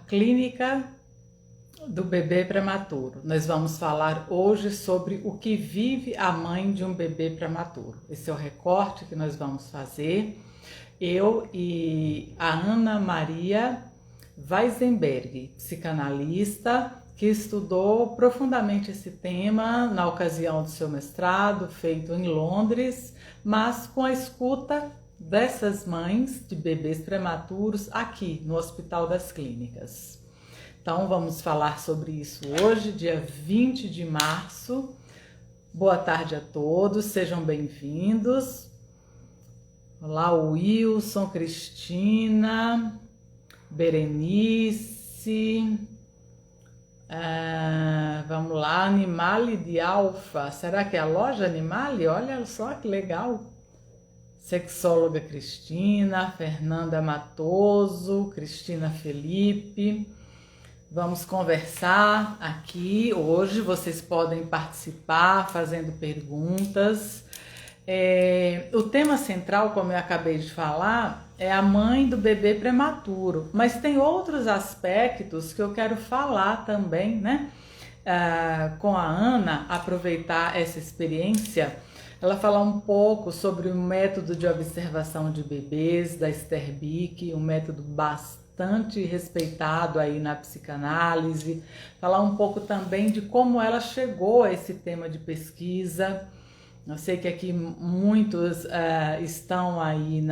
clínica do bebê prematuro. Nós vamos falar hoje sobre o que vive a mãe de um bebê prematuro. Esse é o recorte que nós vamos fazer. Eu e a Ana Maria Weisenberg, psicanalista, que estudou profundamente esse tema na ocasião do seu mestrado, feito em Londres, mas com a escuta dessas mães de bebês prematuros aqui no Hospital das Clínicas. Então vamos falar sobre isso hoje, dia 20 de março. Boa tarde a todos, sejam bem-vindos. Olá, Wilson, Cristina, Berenice, vamos lá, Animale de Alfa, será que é a loja Animale? Olha só que legal. Sexóloga Cristina, Fernanda Matoso, Cristina Felipe. Vamos conversar aqui hoje, vocês podem participar fazendo perguntas. O tema central, como eu acabei de falar, é a mãe do bebê prematuro, mas tem outros aspectos que eu quero falar também, né? Com a Ana, aproveitar essa experiência, ela falar um pouco sobre o método de observação de bebês da Esther Bick, um método bastante respeitado aí na psicanálise, falar um pouco também de como ela chegou a esse tema de pesquisa. Eu sei que aqui muitos estão aí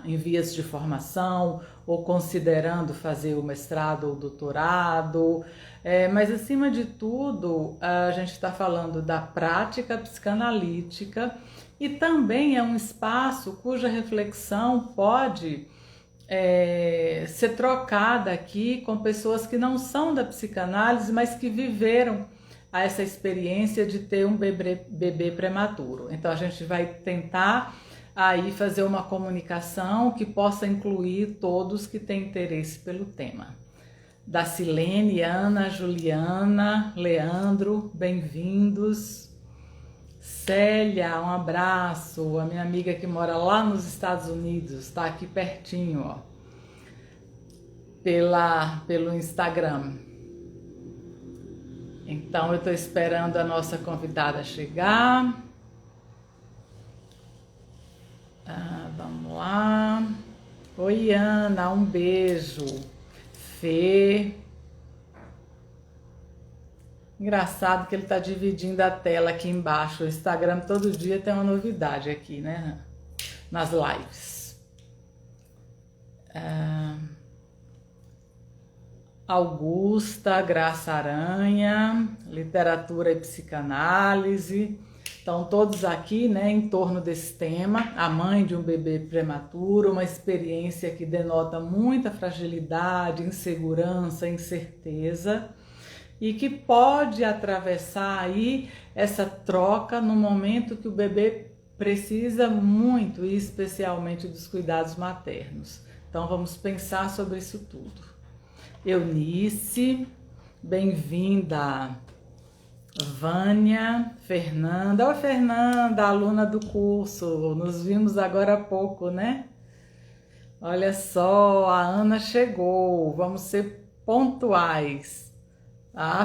em vias de formação ou considerando fazer o mestrado ou doutorado, mas acima de tudo a gente está falando da prática psicanalítica e também é um espaço cuja reflexão pode ser trocada aqui com pessoas que não são da psicanálise, mas que viveram essa experiência de ter um bebê prematuro. Então a gente vai tentar aí fazer uma comunicação que possa incluir todos que têm interesse pelo tema. Da Silene, Ana, Juliana, Leandro, bem-vindos. Célia, um abraço, a minha amiga que mora lá nos Estados Unidos, está aqui pertinho, ó, pelo Instagram. Então, eu estou esperando a nossa convidada chegar. Vamos lá. Oi, Ana, um beijo. Fê. Engraçado que ele está dividindo a tela aqui embaixo. O Instagram todo dia tem uma novidade aqui, né? Nas lives. Augusta, Graça Aranha, literatura e psicanálise. Então, todos aqui, né, em torno desse tema, a mãe de um bebê prematuro, uma experiência que denota muita fragilidade, insegurança, incerteza, e que pode atravessar aí essa troca no momento que o bebê precisa muito, e especialmente dos cuidados maternos. Então, vamos pensar sobre isso tudo. Eunice, bem-vinda. Vânia, Fernanda. Oi, Fernanda, aluna do curso. Nos vimos agora há pouco, né? Olha só, a Ana chegou. Vamos ser pontuais.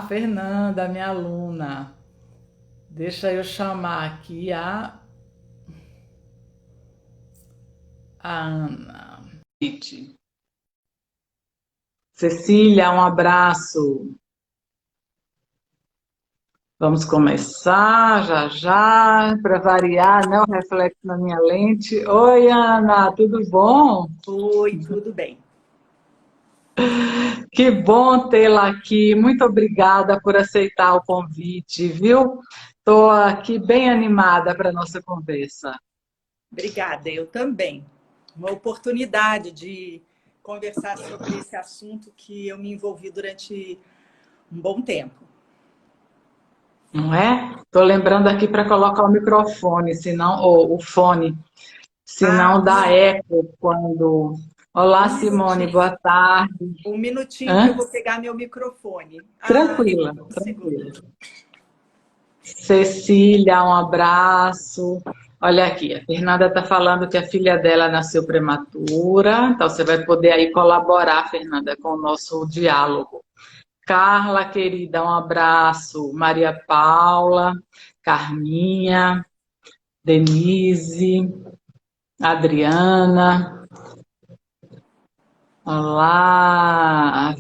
Fernanda, minha aluna. Deixa eu chamar aqui a Ana. Cecília, um abraço. Vamos começar já, para variar, né? O reflexo na minha lente. Oi, Ana, tudo bom? Oi, tudo bem. Que bom tê-la aqui. Muito obrigada por aceitar o convite, viu? Estou aqui bem animada para a nossa conversa. Obrigada, eu também. Uma oportunidade de conversar sobre esse assunto que eu me envolvi durante um bom tempo. Não é? Estou lembrando aqui para colocar o microfone, senão, ou o fone, senão dá eco quando... Olá, Simone, boa tarde. Um minutinho que eu vou pegar meu microfone. Tranquila, Um tranquila. segundo. Cecília, um abraço. Olha aqui, a Fernanda está falando que a filha dela nasceu prematura, então você vai poder aí colaborar, Fernanda, com o nosso diálogo. Carla, querida, um abraço. Maria Paula, Carminha, Denise, Adriana. Olá,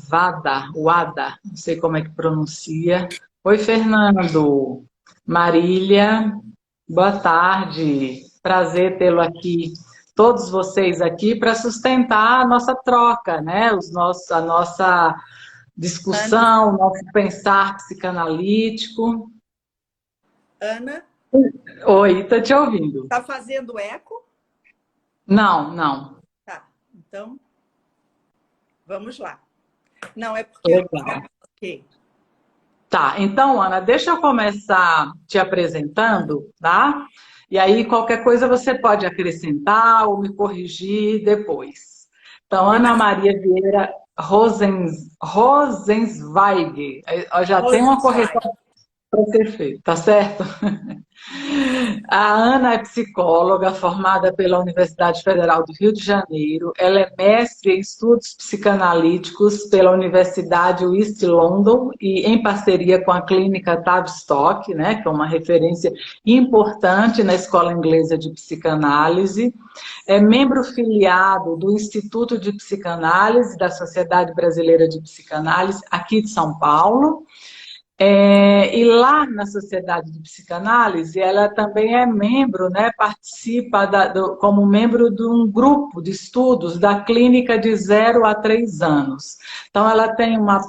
Wada, não sei como é que pronuncia. Oi, Fernando. Marília, boa tarde. Prazer tê-lo aqui. Todos vocês aqui para sustentar a nossa troca, né? A nossa Ana, discussão, o nosso pensar psicanalítico. Ana, Oi, estou te ouvindo. tá fazendo eco? Não, não. Tá, então vamos lá. Não, é porque... Legal. Ok. Tá, então, Ana, deixa eu começar te apresentando, tá? E aí, qualquer coisa você pode acrescentar ou me corrigir depois. Então, Ana Maria Vieira Rosenzweig. Eu já tem uma correção Rosenzweig. para ser feita, tá certo? A Ana é psicóloga formada pela Universidade Federal do Rio de Janeiro. Ela é mestre em estudos psicanalíticos pela Universidade West London e em parceria com a clínica Tavistock, né, que é uma referência importante na Escola Inglesa de Psicanálise. É membro filiado do Instituto de Psicanálise da Sociedade Brasileira de Psicanálise aqui de São Paulo. E lá na Sociedade de Psicanálise, ela também é membro, né, participa como membro de um grupo de estudos da clínica de 0 a 3 anos. Então, ela tem uma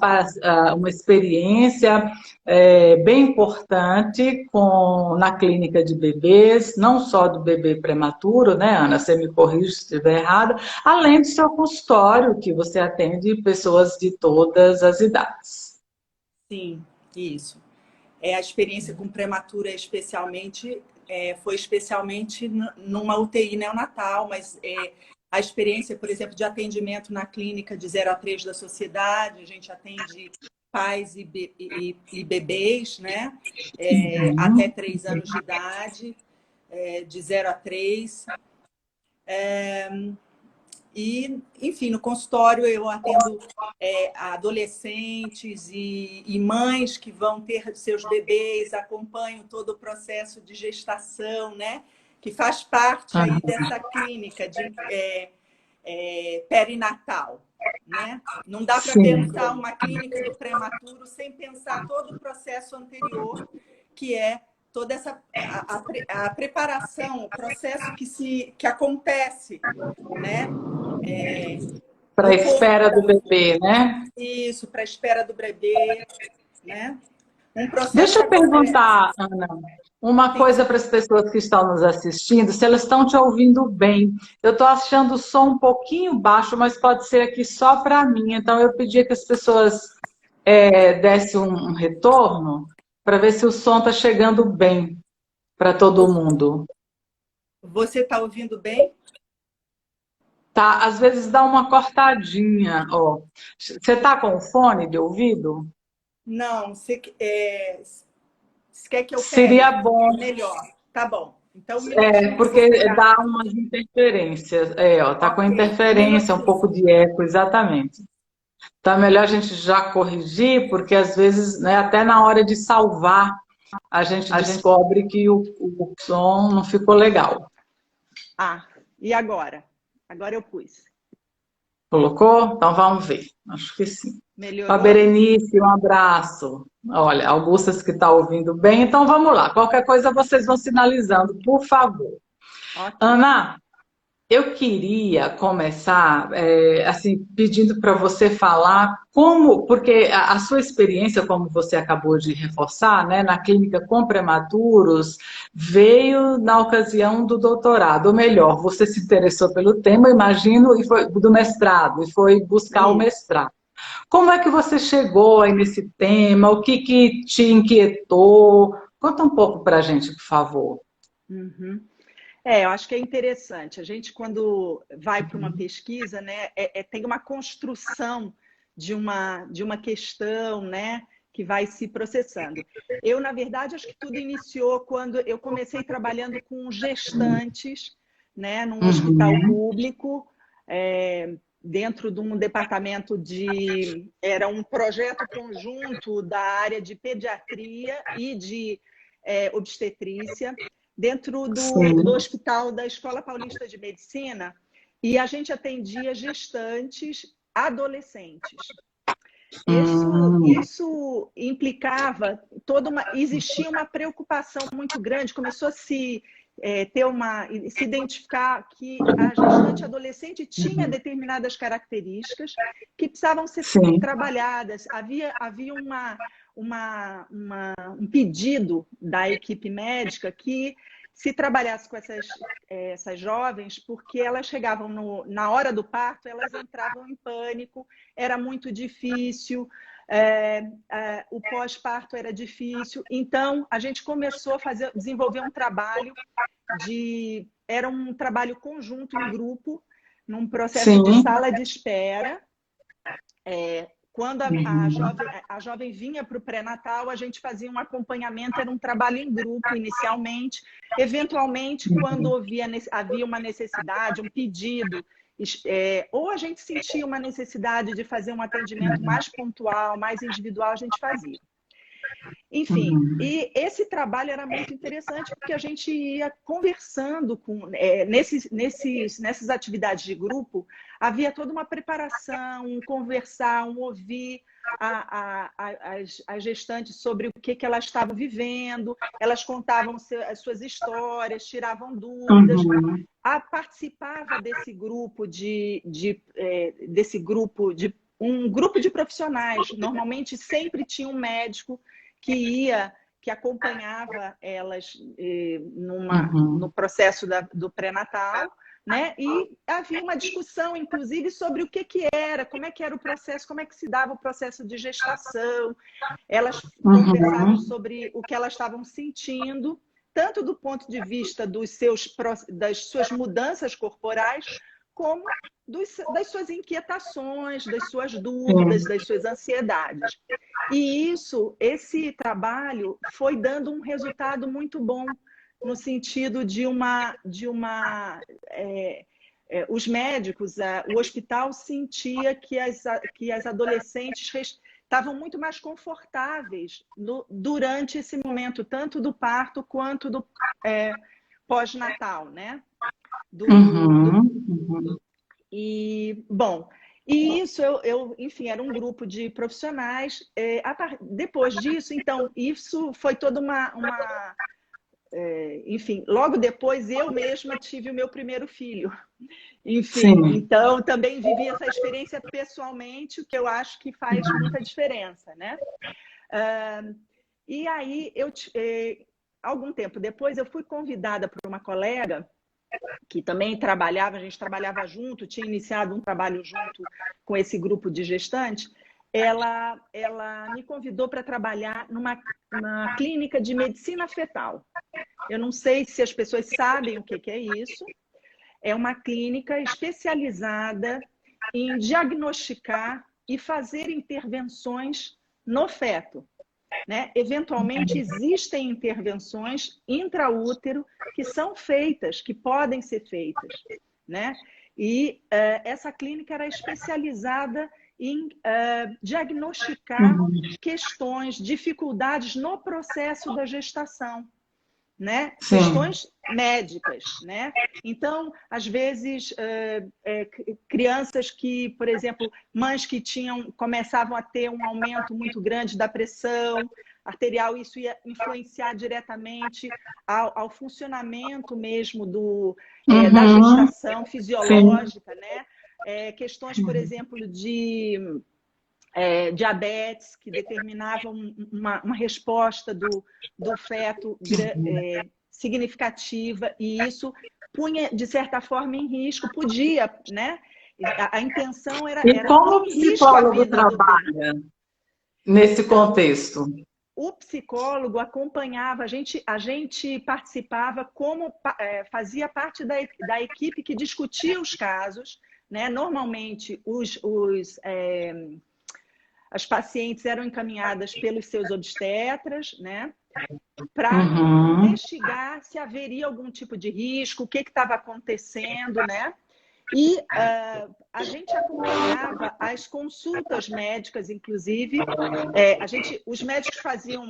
experiência bem importante na clínica de bebês, não só do bebê prematuro, né, Ana? Você me corrige se estiver errada, além do seu consultório, que você atende pessoas de todas as idades. Sim, isso. A experiência com prematura, especialmente, foi especialmente numa UTI neonatal, mas a experiência, por exemplo, de atendimento na clínica de 0 a 3 da sociedade, a gente atende pais e bebês, né? Até 3 anos de idade, de 0 a 3. E, enfim, no consultório eu atendo adolescentes e mães que vão ter seus bebês, acompanho todo o processo de gestação, né? Que faz parte aí dessa clínica de perinatal, né? Não dá para pensar uma clínica do prematuro sem pensar todo o processo anterior, que é toda a preparação, o processo que acontece, né? Para a espera do bebê, né? Isso, para a espera do bebê, né? Um processo Deixa que eu acontece. perguntar, Ana, uma coisa para as pessoas que estão nos assistindo, se elas estão te ouvindo bem. Eu estou achando o som um pouquinho baixo, mas pode ser aqui só para mim. Então, eu pedia que as pessoas dessem um retorno para ver se o som está chegando bem para todo mundo. Você está ouvindo bem? Tá, às vezes dá uma cortadinha, ó. Você está com fone de ouvido? Não, você quer que eu pegue? Seria bom. Melhor. Tá bom. Então, um minutinho eu vou Porque pegar. dá umas interferências. Ó, tá com Ok, um interferência, um minutinho. pouco de eco, exatamente. Então é melhor a gente já corrigir, porque às vezes, né, até na hora de salvar, a gente descobre que o som não ficou legal. Ah, e agora? Agora eu pus. Colocou? Então vamos ver. Acho que sim. A Melhorou? Berenice, um abraço. Olha, Augustas que está ouvindo bem. Então vamos lá. Qualquer coisa vocês vão sinalizando, por favor. Ok. Ana, eu queria começar assim pedindo para você falar como, porque a sua experiência, como você acabou de reforçar, né, na clínica com prematuros, veio na ocasião do doutorado, ou melhor, você se interessou pelo tema, imagino, e foi do mestrado, e foi buscar o Isso. mestrado. Como é que você chegou aí nesse tema? O que te inquietou? Conta um pouco para a gente, por favor. Uhum. Eu acho que é interessante. A gente, quando vai para uma pesquisa, né, tem uma construção de uma questão, né, que vai se processando. Eu, na verdade, acho que tudo iniciou quando eu comecei trabalhando com gestantes, né, num hospital público, dentro de um departamento era um projeto conjunto da área de pediatria e de obstetrícia, dentro do hospital da Escola Paulista de Medicina, e a gente atendia gestantes adolescentes. Isso implicava existia uma preocupação muito grande, começou a se identificar que a gestante adolescente tinha determinadas características que precisavam ser trabalhadas. Havia um pedido da equipe médica que se trabalhasse com essas jovens, porque elas chegavam na hora do parto, elas entravam em pânico, era muito difícil, o pós-parto era difícil. Então, a gente começou a desenvolver um trabalho era um trabalho conjunto em grupo, num processo de sala de espera. Quando a jovem vinha para o pré-natal, a gente fazia um acompanhamento, era um trabalho em grupo inicialmente. Eventualmente, quando havia uma necessidade, um pedido, ou a gente sentia uma necessidade de fazer um atendimento mais pontual, mais individual, a gente fazia. Enfim, e esse trabalho era muito interessante porque a gente ia conversando nessas atividades de grupo, havia toda uma preparação, um conversar, um ouvir as gestantes sobre o que elas estavam vivendo, elas contavam as suas histórias, tiravam dúvidas, participava desse grupo um grupo de profissionais. Normalmente sempre tinha um médico que acompanhava elas no processo do pré-natal, né? E havia uma discussão, inclusive, sobre o que era, como é que era o processo, como é que se dava o processo de gestação. Elas conversavam sobre o que elas estavam sentindo, tanto do ponto de vista das suas mudanças corporais, como das suas inquietações, das suas dúvidas, das suas ansiedades. E esse trabalho foi dando um resultado muito bom, no sentido os médicos, o hospital sentia que as adolescentes estavam muito mais confortáveis durante esse momento, tanto do parto quanto do pós-natal, né? E, bom, isso, enfim, era um grupo de profissionais. Depois disso, então, isso foi toda enfim, logo depois eu mesma tive o meu primeiro filho. Enfim, então também vivi essa experiência pessoalmente, o que eu acho que faz muita diferença, né? E aí, algum tempo depois, eu fui convidada por uma colega que também a gente trabalhava junto, tinha iniciado um trabalho junto com esse grupo de gestantes. Ela me convidou para trabalhar numa clínica de medicina fetal. Eu não sei se as pessoas sabem o que é isso. É uma clínica especializada em diagnosticar e fazer intervenções no feto, né? Eventualmente, existem intervenções intraútero que são feitas, que podem ser feitas, né? E essa clínica era especializada em diagnosticar questões, dificuldades no processo da gestação, né? Questões médicas, né? Então, às vezes, crianças que, por exemplo, mães que começavam a ter um aumento muito grande da pressão arterial, isso ia influenciar diretamente ao funcionamento mesmo da gestação fisiológica, né? Questões, por exemplo, de diabetes, que determinavam uma resposta do feto significativa, e isso punha, de certa forma, em risco, podia, né? A intenção era como o pôr em risco a psicólogo vida trabalha nesse contexto? O psicólogo acompanhava, a gente participava fazia parte da equipe que discutia os casos, né? Normalmente as pacientes eram encaminhadas pelos seus obstetras, né? Para investigar se haveria algum tipo de risco, o que estava acontecendo, né? E a gente acompanhava as consultas médicas, inclusive. Os médicos faziam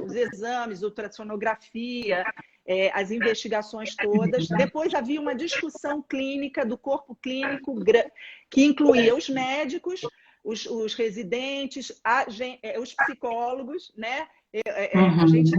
os exames, ultrassonografia, as investigações todas. Depois havia uma discussão clínica do corpo clínico que incluía os médicos, os residentes, os psicólogos, né?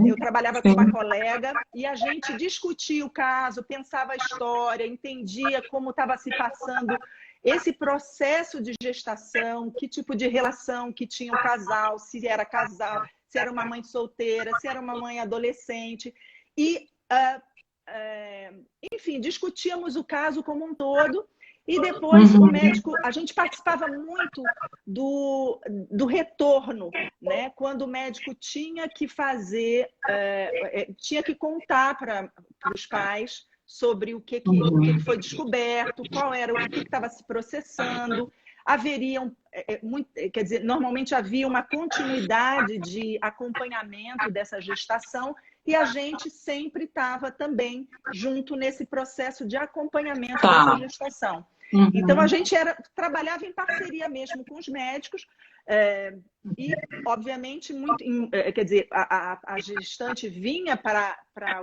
Eu trabalhava com uma colega e a gente discutia o caso, pensava a história, entendia como estava se passando esse processo de gestação, que tipo de relação que tinha o casal, se era uma mãe solteira, se era uma mãe adolescente. E, enfim, discutíamos o caso como um todo. E depois o médico, a gente participava muito do retorno, né? Quando o médico tinha que tinha que contar para os pais sobre o que foi descoberto, o que estava se processando. Quer dizer, normalmente havia uma continuidade de acompanhamento dessa gestação e a gente sempre estava também junto nesse processo de acompanhamento dessa gestação. Então, a gente trabalhava em parceria mesmo com os médicos e, obviamente, quer dizer, a gestante vinha para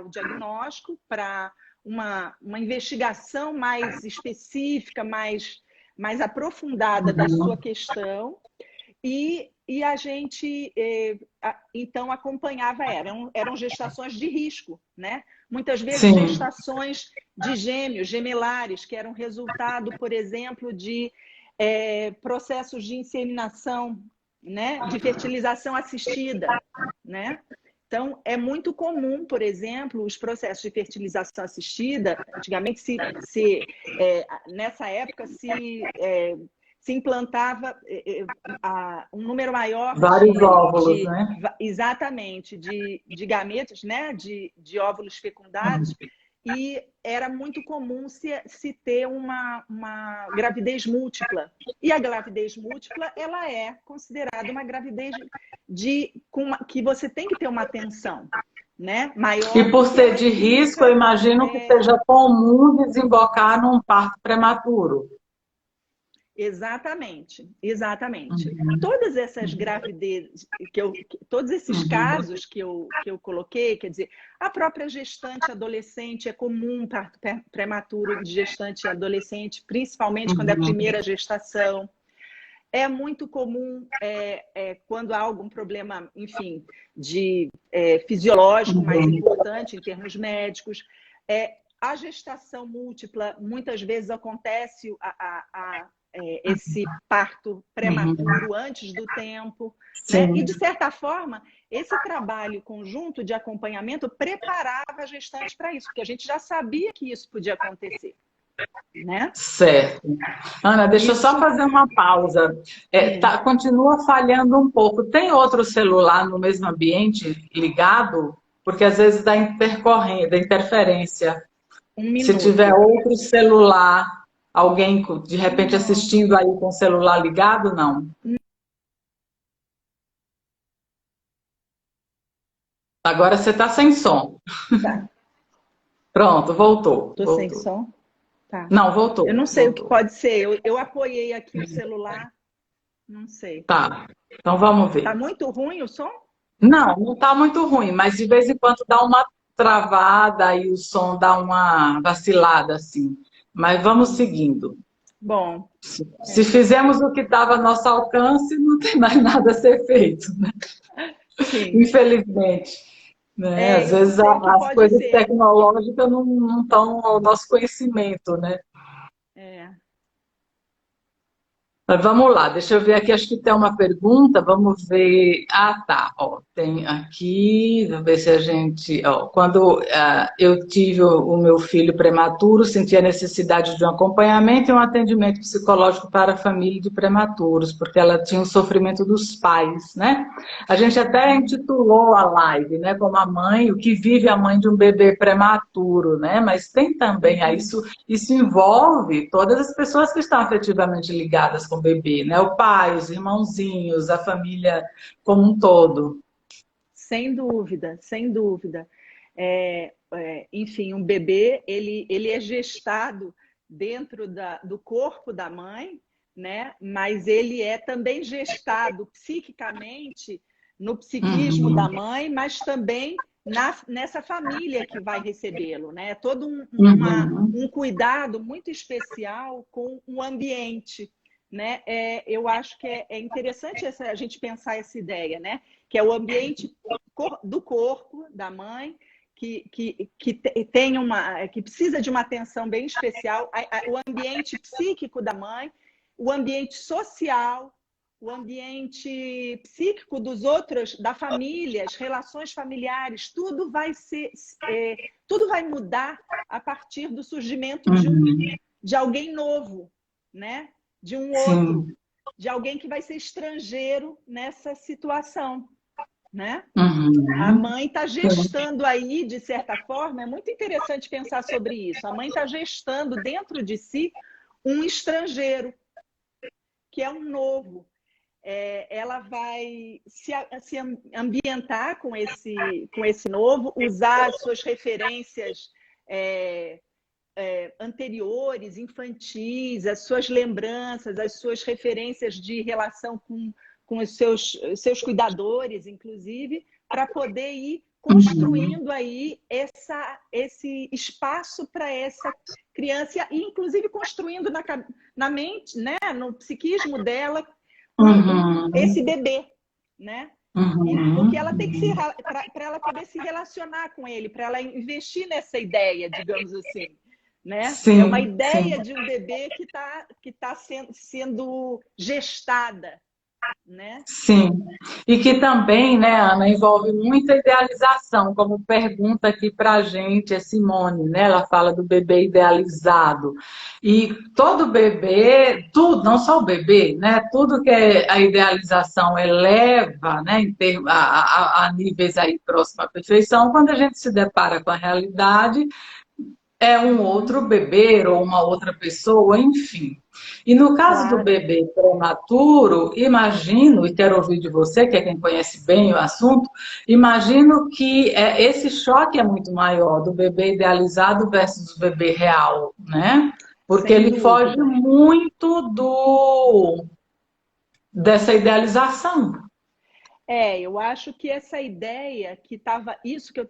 o diagnóstico, para uma investigação mais específica, mais aprofundada da sua questão e a gente, então, acompanhava eram gestações de risco, né? Muitas vezes gestações de gêmeos, gemelares, que eram resultado, por exemplo, de processos de inseminação, né? De fertilização assistida, né? Então, é muito comum, por exemplo, os processos de fertilização assistida. Antigamente, nessa época, se implantava um número maior vários óvulos, né? Exatamente, de gametas, né? De óvulos fecundados. E era muito comum se ter uma gravidez múltipla. E a gravidez múltipla, ela é considerada uma gravidez que você tem que ter uma atenção, né? Maior. E por ser de risco, eu imagino que seja comum desembocar num parto prematuro. Exatamente, exatamente. Todas essas gravidezes, todos esses casos que eu coloquei, quer dizer, a própria gestante adolescente, é comum parto prematuro de gestante adolescente, principalmente quando é a primeira gestação. É muito comum quando há algum problema, enfim, fisiológico mais importante em termos médicos. A gestação múltipla, muitas vezes acontece esse parto prematuro antes do tempo, né? E, de certa forma, esse trabalho conjunto de acompanhamento preparava a gestante para isso, porque a gente já sabia que isso podia acontecer, né? Certo. Ana, deixa eu só fazer uma pausa. Continua falhando um pouco. Tem outro celular no mesmo ambiente ligado? Porque às vezes dá interferência. Se tiver outro celular, alguém de repente assistindo aí com o celular ligado, não? Agora você está sem som. Tá. Pronto, voltou. Estou sem som? Tá. Não, voltou. Eu não sei o que pode ser. Eu apoiei aqui o celular. Não sei. Tá. Então vamos ver. Tá muito ruim o som? Não está muito ruim, mas de vez em quando dá uma travada e o som dá uma vacilada, assim. Mas vamos seguindo. Bom. Se fizermos o que estava a nosso alcance, não tem mais nada a ser feito, né? Sim. Infelizmente. Né? Às vezes as coisas tecnológicas não estão ao nosso conhecimento, né? Mas vamos lá, deixa eu ver aqui, acho que tem uma pergunta, vamos ver. Ah, tá, ó, tem aqui, vamos ver se a gente... Ó, quando eu tive o meu filho prematuro, senti a necessidade de um acompanhamento e um atendimento psicológico para a família de prematuros, porque ela tinha o sofrimento dos pais, né? A gente até intitulou a live, né, como a mãe, o que vive a mãe de um bebê prematuro, né? Mas tem também, isso envolve todas as pessoas que estão afetivamente ligadas com com o bebê, né? O pai, os irmãozinhos, a família como um todo. Sem dúvida, sem dúvida. Enfim, um bebê, ele é gestado dentro do corpo da mãe, né? Mas ele é também gestado psiquicamente no psiquismo da mãe, mas também nessa família que vai recebê-lo, né? Todo Uhum. um cuidado muito especial com o ambiente, né? Eu acho que é interessante a gente pensar essa ideia, né? Que é o ambiente do corpo da mãe, que precisa de uma atenção bem especial, o ambiente psíquico da mãe, o ambiente social, o ambiente psíquico dos outros, da família, as relações familiares, tudo tudo vai mudar a partir do surgimento de alguém novo, né? De um outro, Sim. de alguém que vai ser estrangeiro nessa situação, né? A Uhum. mãe está Sim. gestando aí, de certa forma, é muito interessante pensar sobre isso. A mãe está gestando dentro de si um estrangeiro, que é um novo. Ela vai se ambientar com esse novo, usar as suas referências anteriores, infantis, as suas lembranças, as suas referências de relação com os seus cuidadores, inclusive, para poder ir Uhum. construindo aí esse espaço para essa criança e, inclusive, construindo na mente, né, no psiquismo dela, esse Uhum. bebê, né? Porque ela tem que para ela poder se relacionar com ele, para ela investir nessa ideia, digamos assim, né? É uma Sim, ideia sim. de um bebê que tá sendo gestada, né? Sim, e que também, né, Ana, envolve muita idealização, como pergunta aqui para a gente, a Simone, né, ela fala do bebê idealizado. E todo bebê, tudo, não só o bebê, né, tudo que a idealização eleva, né, a níveis aí próximo à perfeição, quando a gente se depara com a realidade, é um outro bebê ou uma outra pessoa, enfim. E no caso do Claro. bebê prematuro, imagino, e quero ouvir de você, que é quem conhece bem o assunto, imagino que esse choque é muito maior do bebê idealizado versus o bebê real, né? Porque Sem ele foge dúvida. muito dessa idealização. Eu acho que essa ideia isso que eu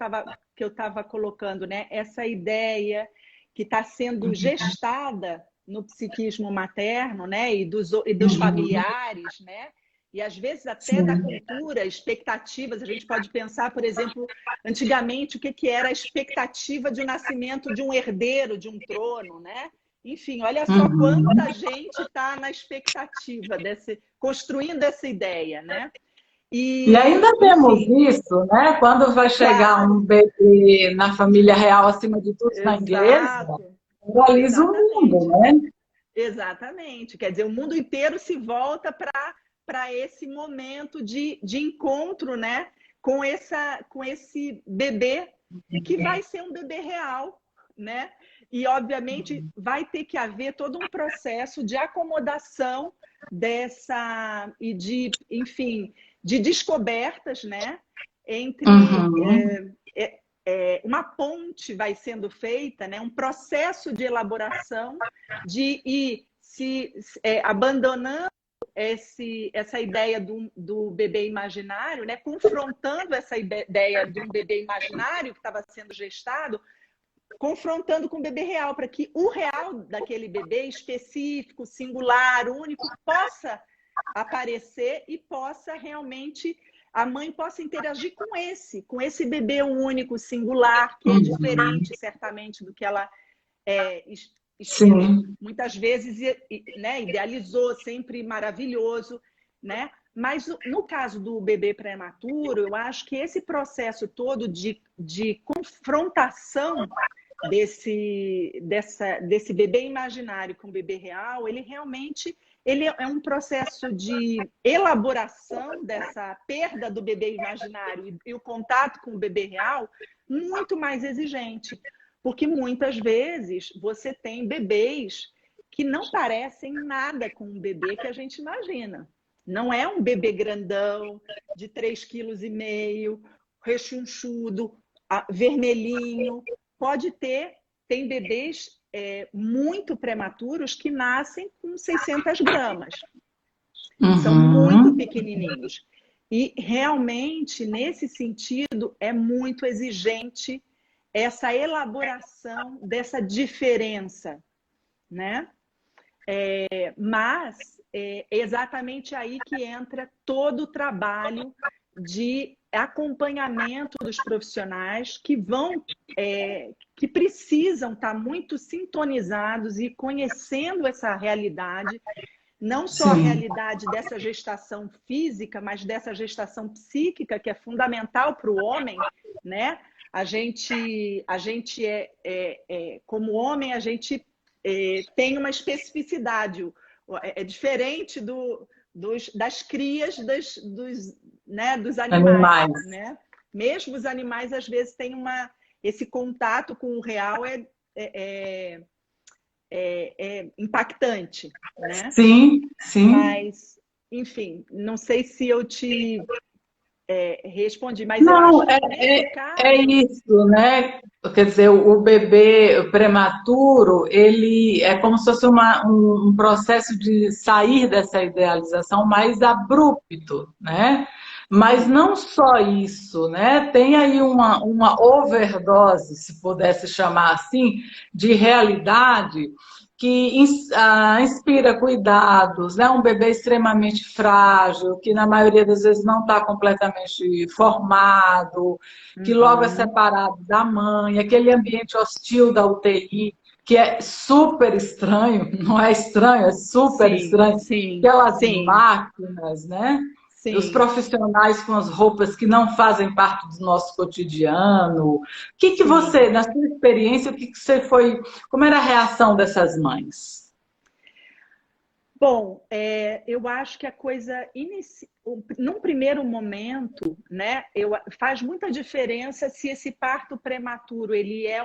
estava colocando, né? Essa ideia que está sendo gestada no psiquismo materno, né? E dos Uhum, familiares, né? E às vezes até da sim. cultura, expectativas. A gente pode pensar, por exemplo, antigamente o que era a expectativa de um nascimento de um herdeiro de um trono, né? Enfim, olha só Uhum. quanta gente está na expectativa construindo essa ideia, né? E ainda temos Enfim, isso, né? Quando vai chegar claro, um bebê na família real, acima de tudo, na igreja, exato, realiza o mundo, exatamente, né? exatamente. Quer dizer, o mundo inteiro se volta para esse momento de encontro, né, com esse bebê que vai ser um bebê real, né? E obviamente vai ter que haver todo um processo de acomodação enfim, de descobertas, né? Entre Uhum, uma ponte vai sendo feita, né? Um processo de elaboração de ir abandonando essa ideia do bebê imaginário, né? Confrontando essa ideia de um bebê imaginário que estava sendo gestado, confrontando com o bebê real, para que o real daquele bebê específico, singular, único, possa aparecer e possa realmente a mãe possa interagir com esse bebê único, singular, que é uhum. diferente certamente do que ela Sim. muitas vezes, né, idealizou, sempre maravilhoso, né? Mas no caso do bebê prematuro, eu acho que esse processo todo de confrontação desse bebê imaginário com o bebê real, ele é um processo de elaboração dessa perda do bebê imaginário e o contato com o bebê real muito mais exigente. Porque muitas vezes você tem bebês que não parecem nada com um bebê que a gente imagina. Não é um bebê grandão, de 3,5 kg, rechonchudo, vermelhinho. Tem bebês muito prematuros que nascem com 600 gramas. São muito pequenininhos. E realmente, nesse sentido, é muito exigente essa elaboração dessa diferença, né? Mas é exatamente aí que entra todo o trabalho de acompanhamento dos profissionais que precisam estar muito sintonizados e conhecendo essa realidade, não só a realidade dessa gestação física, mas dessa gestação psíquica, que é fundamental para o homem, né? A gente como homem, a gente tem uma especificidade, é diferente das crias dos animais, né? Mesmo os animais, às vezes, têm esse contato com o real é impactante, né? Sim, sim. Mas, enfim, não sei se eu te respondi, mas não, eu acho que nesse caso... é isso, né? Quer dizer, o bebê prematuro, ele é como se fosse um processo de sair dessa idealização mais abrupto, né? Mas não só isso, né? Tem aí uma overdose, se pudesse chamar assim, de realidade que inspira cuidados, né? Um bebê extremamente frágil, que na maioria das vezes não está completamente formado, que logo é separado da mãe, aquele ambiente hostil da UTI, que é super estranho, não é estranho, é super estranho, aquelas máquinas, né? Os profissionais com as roupas que não fazem parte do nosso cotidiano. O que você, na sua experiência, como era a reação dessas mães? Bom, eu acho que a coisa, num primeiro momento, né, faz muita diferença se esse parto prematuro ele é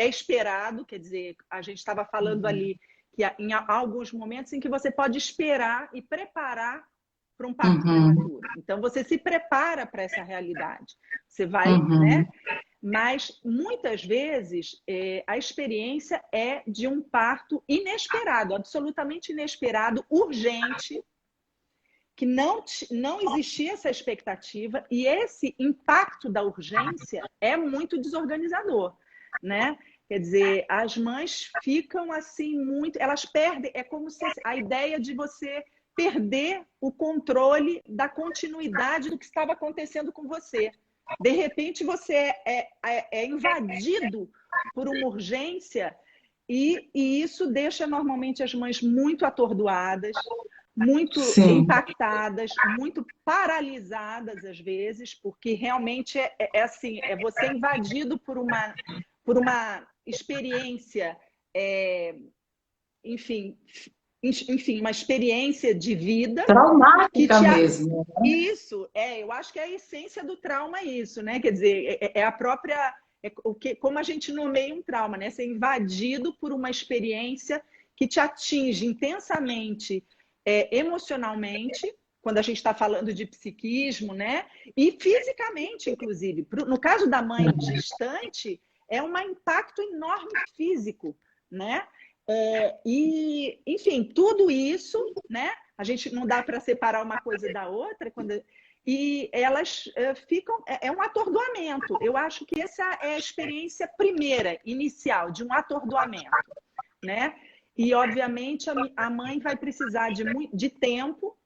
esperado, quer dizer, a gente estava falando ali que em alguns momentos em que você pode esperar e preparar para um parto prematuro. Então, você se prepara para essa realidade. Você vai, né? Mas, muitas vezes, a experiência é de um parto inesperado, absolutamente inesperado, urgente, que não existia essa expectativa, e esse impacto da urgência é muito desorganizador, né? Quer dizer, as mães ficam assim muito... Elas perdem... É como se a ideia de você perder o controle da continuidade do que estava acontecendo com você. De repente, você é invadido por uma urgência e isso deixa normalmente as mães muito atordoadas, muito impactadas, muito paralisadas às vezes, porque realmente assim, é você invadido por uma experiência, enfim, uma experiência de vida traumática mesmo. Isso, eu acho que é a essência do trauma isso, né? Quer dizer, é a própria... como a gente nomeia um trauma, né? Ser invadido por uma experiência que te atinge intensamente, emocionalmente, quando a gente está falando de psiquismo, né? E fisicamente, inclusive. No caso da mãe gestante, é um impacto enorme físico, né? E, enfim, tudo isso, né? A gente não dá para separar uma coisa da outra, e elas ficam... É um atordoamento. Eu acho que essa é a experiência primeira, inicial, de um atordoamento, né? E, obviamente, a mãe vai precisar de tempo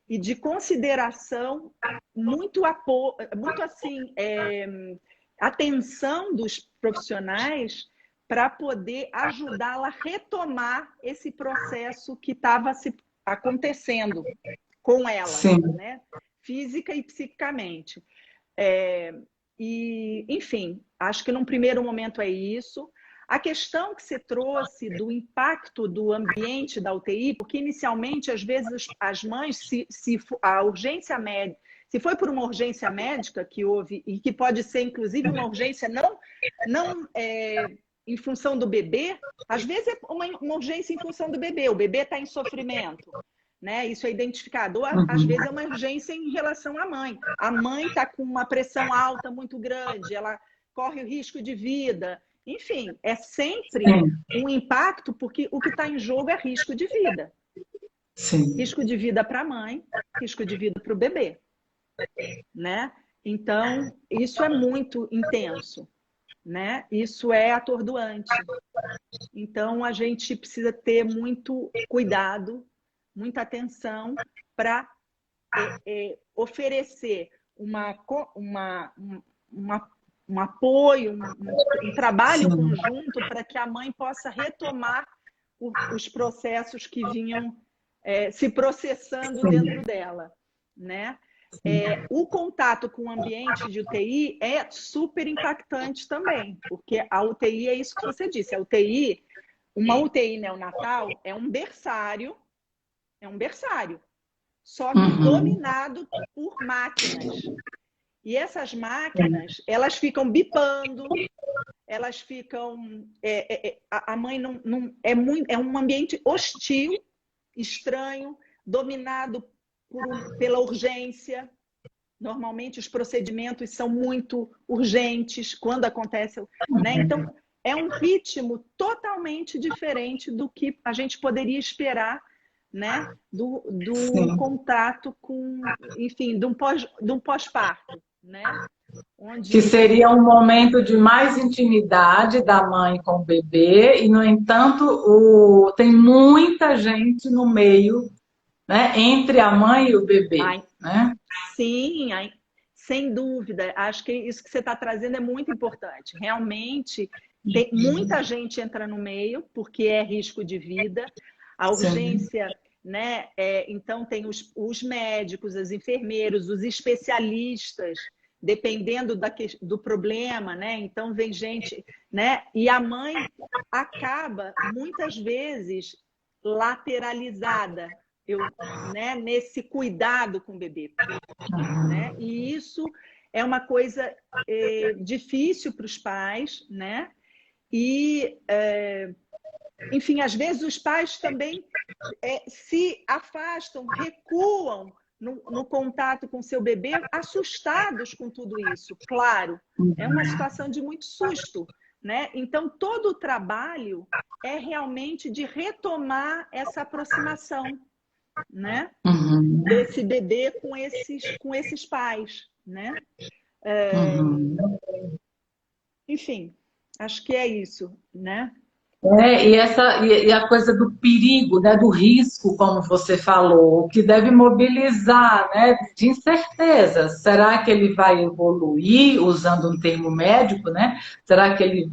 e de consideração, muito assim, atenção dos profissionais para poder ajudá-la a retomar esse processo que estava acontecendo com ela, né? Física e psiquicamente. E, enfim, acho que num primeiro momento é isso. A questão que você trouxe do impacto do ambiente da UTI, porque inicialmente, às vezes, as mães, se a urgência médica, se foi por uma urgência médica que houve, e que pode ser, inclusive, uma urgência não em função do bebê, às vezes é uma urgência em função do bebê. O bebê está em sofrimento, né? Isso é identificado. Ou, às vezes é uma urgência em relação à mãe. A mãe está com uma pressão alta muito grande, ela corre o risco de vida. Enfim, é sempre um impacto, porque o que está em jogo é risco de vida. Sim. Risco de vida para a mãe, risco de vida para o bebê, né? Então, isso é muito intenso, né? Isso é atordoante. Então, a gente precisa ter muito cuidado, muita atenção para oferecer um apoio, um trabalho conjunto para que a mãe possa retomar os processos que vinham se processando dentro dela, né? O contato com o ambiente de UTI é super impactante também, porque a UTI é isso que você disse, a UTI, uma UTI neonatal é um berçário, só que dominado por máquinas. E essas máquinas, elas ficam bipando, elas ficam... a mãe não é um ambiente hostil, estranho, dominado pela urgência. Normalmente os procedimentos são muito urgentes quando acontece, né? Então é um ritmo totalmente diferente do que a gente poderia esperar, né? Do contato com, enfim, de um pós-parto, né? Onde... Que seria um momento de mais intimidade da mãe com o bebê, e, no entanto, tem muita gente no meio, né, entre a mãe e o bebê. Né? Sim, sem dúvida. Acho que isso que você está trazendo é muito importante. Realmente, muita gente entra no meio, porque é risco de vida. A urgência... Né? Então, tem os médicos, os enfermeiros, os especialistas, dependendo do problema, né? Então, vem gente, né? E a mãe acaba, muitas vezes, lateralizada, né? Nesse cuidado com o bebê. Né? E isso é uma coisa difícil para os pais, né? E... enfim, às vezes os pais também se afastam, recuam no contato com seu bebê, assustados com tudo isso. Claro, é uma situação de muito susto, né? Então, todo o trabalho é realmente de retomar essa aproximação, né? Desse bebê com esses pais, né? Enfim, acho que é isso, né? E a coisa do perigo, né, do risco, como você falou, que deve mobilizar, né, de incerteza. Será que ele vai evoluir, usando um termo médico, né?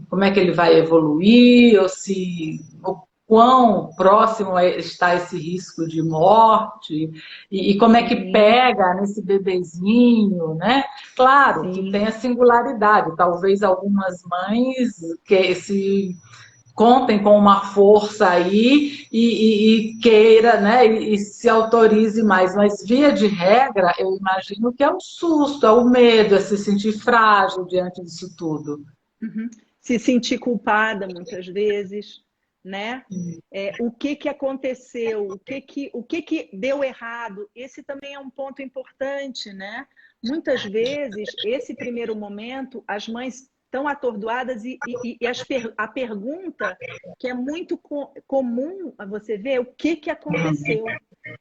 Como é que ele vai evoluir, o quão próximo está esse risco de morte, e como é que pega nesse bebezinho, né? Claro que tem a singularidade, talvez algumas mães que contem com uma força aí e queira, né, e se autorize mais. Mas, via de regra, eu imagino que é o susto, é o medo, é se sentir frágil diante disso tudo. Se sentir culpada, muitas vezes, né? O que aconteceu? O que deu errado? Esse também é um ponto importante, né? Muitas vezes, esse primeiro momento, as mães estão atordoadas e a pergunta que é muito comum a você ver, o que aconteceu?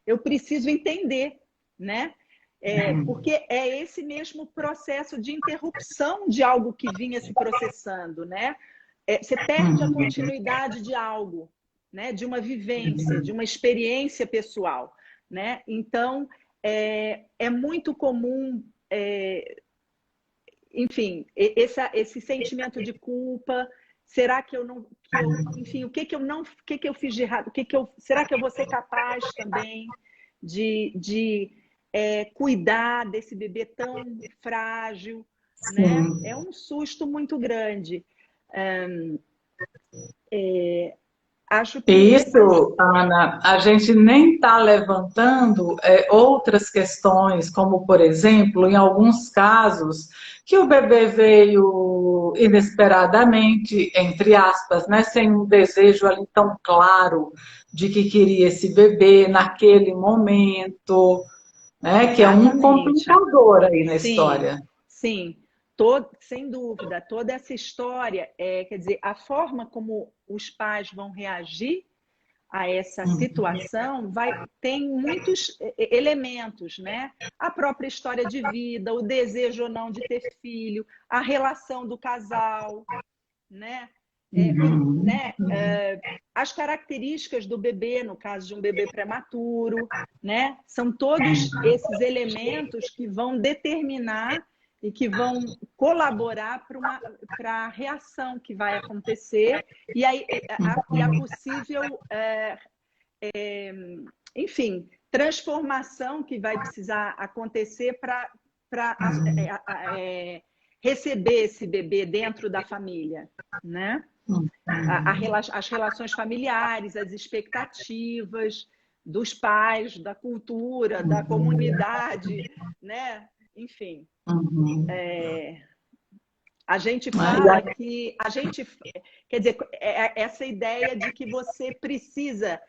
Eu preciso entender, né? Porque é esse mesmo processo de interrupção de algo que vinha se processando, né? Você perde a continuidade de algo, né? De uma vivência, de uma experiência pessoal, né? Então, é muito comum... enfim, esse sentimento de culpa, será que eu não, enfim, o que eu fiz de errado? Será que eu vou ser capaz também de cuidar desse bebê tão frágil, né? É um susto muito grande. acho que Isso, Ana, a gente nem está levantando outras questões, como, por exemplo, em alguns casos, que o bebê veio inesperadamente, entre aspas, né, sem um desejo ali tão claro de que queria esse bebê naquele momento, né, que é um exatamente. complicador aí na Sim, história. sim, sem dúvida, toda essa história, quer dizer, a forma como os pais vão reagir a essa situação tem muitos elementos, né? A própria história de vida, o desejo ou não de ter filho, a relação do casal, né? Uhum, As características do bebê, no caso de um bebê prematuro, né? São todos esses elementos que vão determinar e que vão colaborar para a reação que vai acontecer e a possível, enfim, transformação que vai precisar acontecer para receber esse bebê dentro da família, né? As relações familiares, as expectativas dos pais, da cultura, da comunidade, né? Enfim, uhum. a gente Né? fala que quer dizer, essa ideia de que você precisa,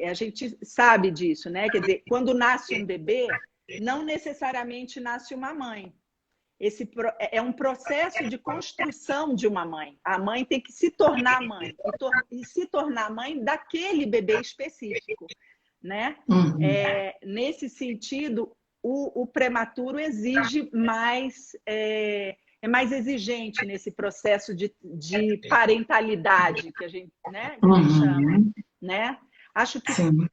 a gente sabe disso, né? Quer dizer, quando nasce um bebê, não necessariamente nasce uma mãe. É um processo de construção de uma mãe. A mãe tem que se tornar mãe e se tornar mãe daquele bebê específico, né? Nesse sentido, o prematuro exige mais, é mais exigente nesse processo de parentalidade que a gente, né, que a gente chama, Uhum, né? Acho que sim.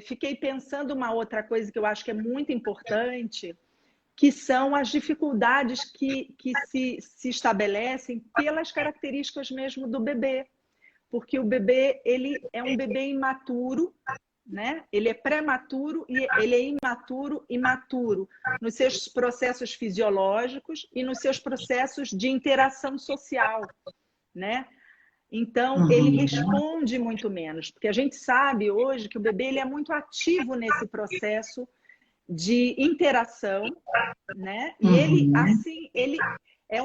fiquei pensando uma outra coisa que eu acho que é muito importante, que são as dificuldades que se estabelecem pelas características mesmo do bebê. Porque o bebê, ele é um bebê imaturo, né? Ele é prematuro e ele é imaturo e maturo nos seus processos fisiológicos e nos seus processos de interação social, né? Então, ele Uhum, responde muito menos, porque a gente sabe hoje que o bebê ele é muito ativo nesse processo de interação, né? E ele, uhum, assim, ele é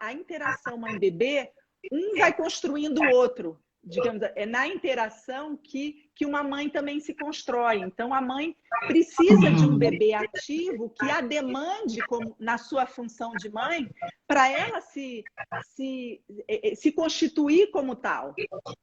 a interação mãe-bebê, um vai construindo o outro, digamos, é na interação que uma mãe também se constrói. Então, a mãe precisa de um uhum. bebê ativo que a demande como, na sua função de mãe, para ela se constituir como tal,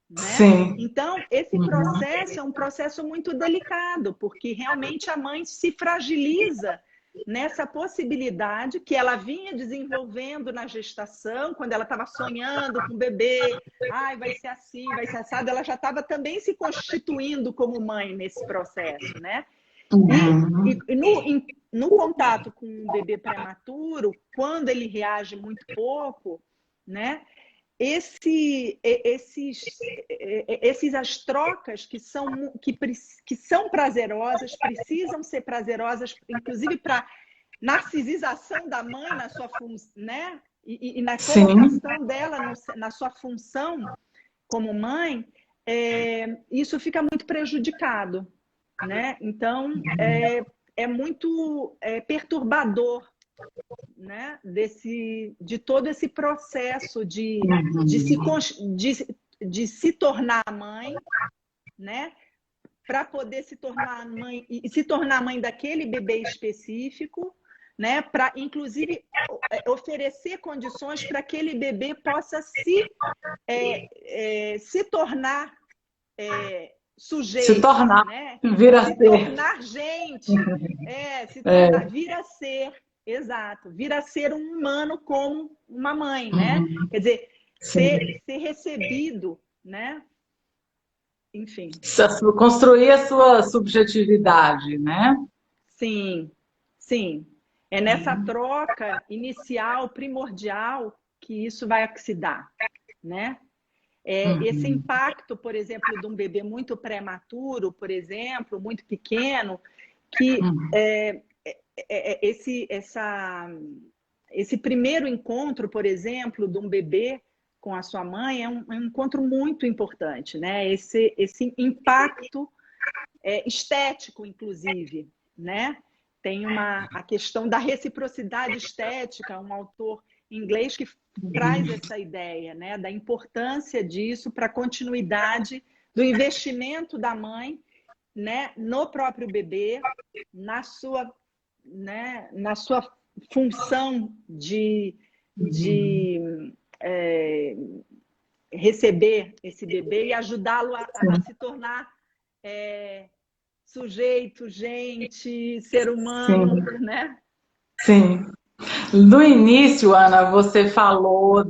né? Sim. Então, esse Uhum, processo é um processo muito delicado, porque realmente a mãe se fragiliza nessa possibilidade que ela vinha desenvolvendo na gestação, quando ela estava sonhando com o bebê, ai, vai ser assim, vai ser assado, ela já estava também se constituindo como mãe nesse processo, né? uhum, No contato com um bebê prematuro, quando ele reage muito pouco, né? As trocas que são prazerosas, precisam ser prazerosas, inclusive para narcisização da mãe na sua função, né? E na sim. colocação dela na sua função como mãe, isso fica muito prejudicado, né? Então, é muito perturbador, né, de todo esse processo Uhum, de se tornar mãe, né, para poder se tornar mãe e se tornar mãe daquele bebê específico, né, para inclusive oferecer condições para aquele bebê possa se tornar se sujeito, tornar, né? vir a Se ser. tornar gente, se tornar, É, vir a ser, exato, vir a ser um humano como uma mãe, né? uhum, Quer dizer, sim. ser recebido, né? Enfim, Construir a sua subjetividade, né? sim, sim. É nessa troca inicial, primordial, que isso vai se dar, né? Esse Uhum, impacto, por exemplo, de um bebê muito prematuro, por exemplo, muito pequeno, que uhum, esse primeiro encontro, por exemplo, de um bebê com a sua mãe é um encontro muito importante, né? Esse impacto estético, inclusive, né? Tem a questão da reciprocidade estética, um autor inglês que traz essa ideia, né? Da importância disso para a continuidade do investimento da mãe, né? No próprio bebê, na sua, né? Na sua função de receber esse bebê e ajudá-lo a se tornar sujeito, gente, ser humano, Sim, né? sim. No início, Ana, você falou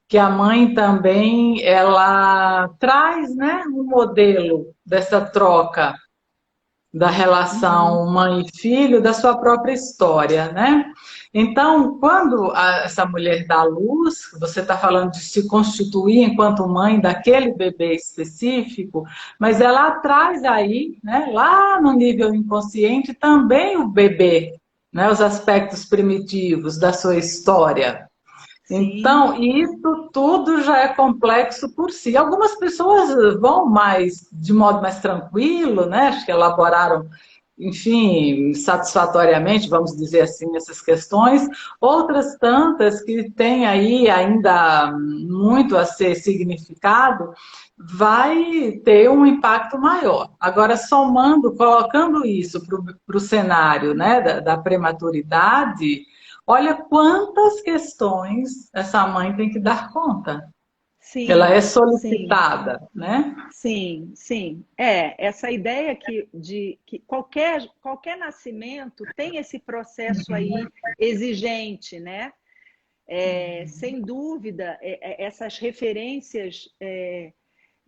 que a mãe também ela traz, né, um modelo dessa troca da Uhum. relação mãe e filho, da sua própria história, né? Então, quando essa mulher dá luz, você está falando de se constituir enquanto mãe daquele bebê específico, mas ela traz aí, né, lá no nível inconsciente, também o bebê, né, os aspectos primitivos da sua história. Sim, Então, isso tudo já é complexo por si. Algumas pessoas vão mais de modo mais tranquilo, né? Acho que elaboraram, enfim, satisfatoriamente, vamos dizer assim, essas questões. Outras tantas que têm aí ainda muito a ser significado, vai ter um impacto maior. Agora, somando, colocando isso para o cenário, né, da prematuridade. Olha quantas questões essa mãe tem que dar conta. Ela é sim, sim, solicitada, né? sim, sim. Essa ideia de que qualquer nascimento tem esse processo aí exigente, né? Sem dúvida, essas referências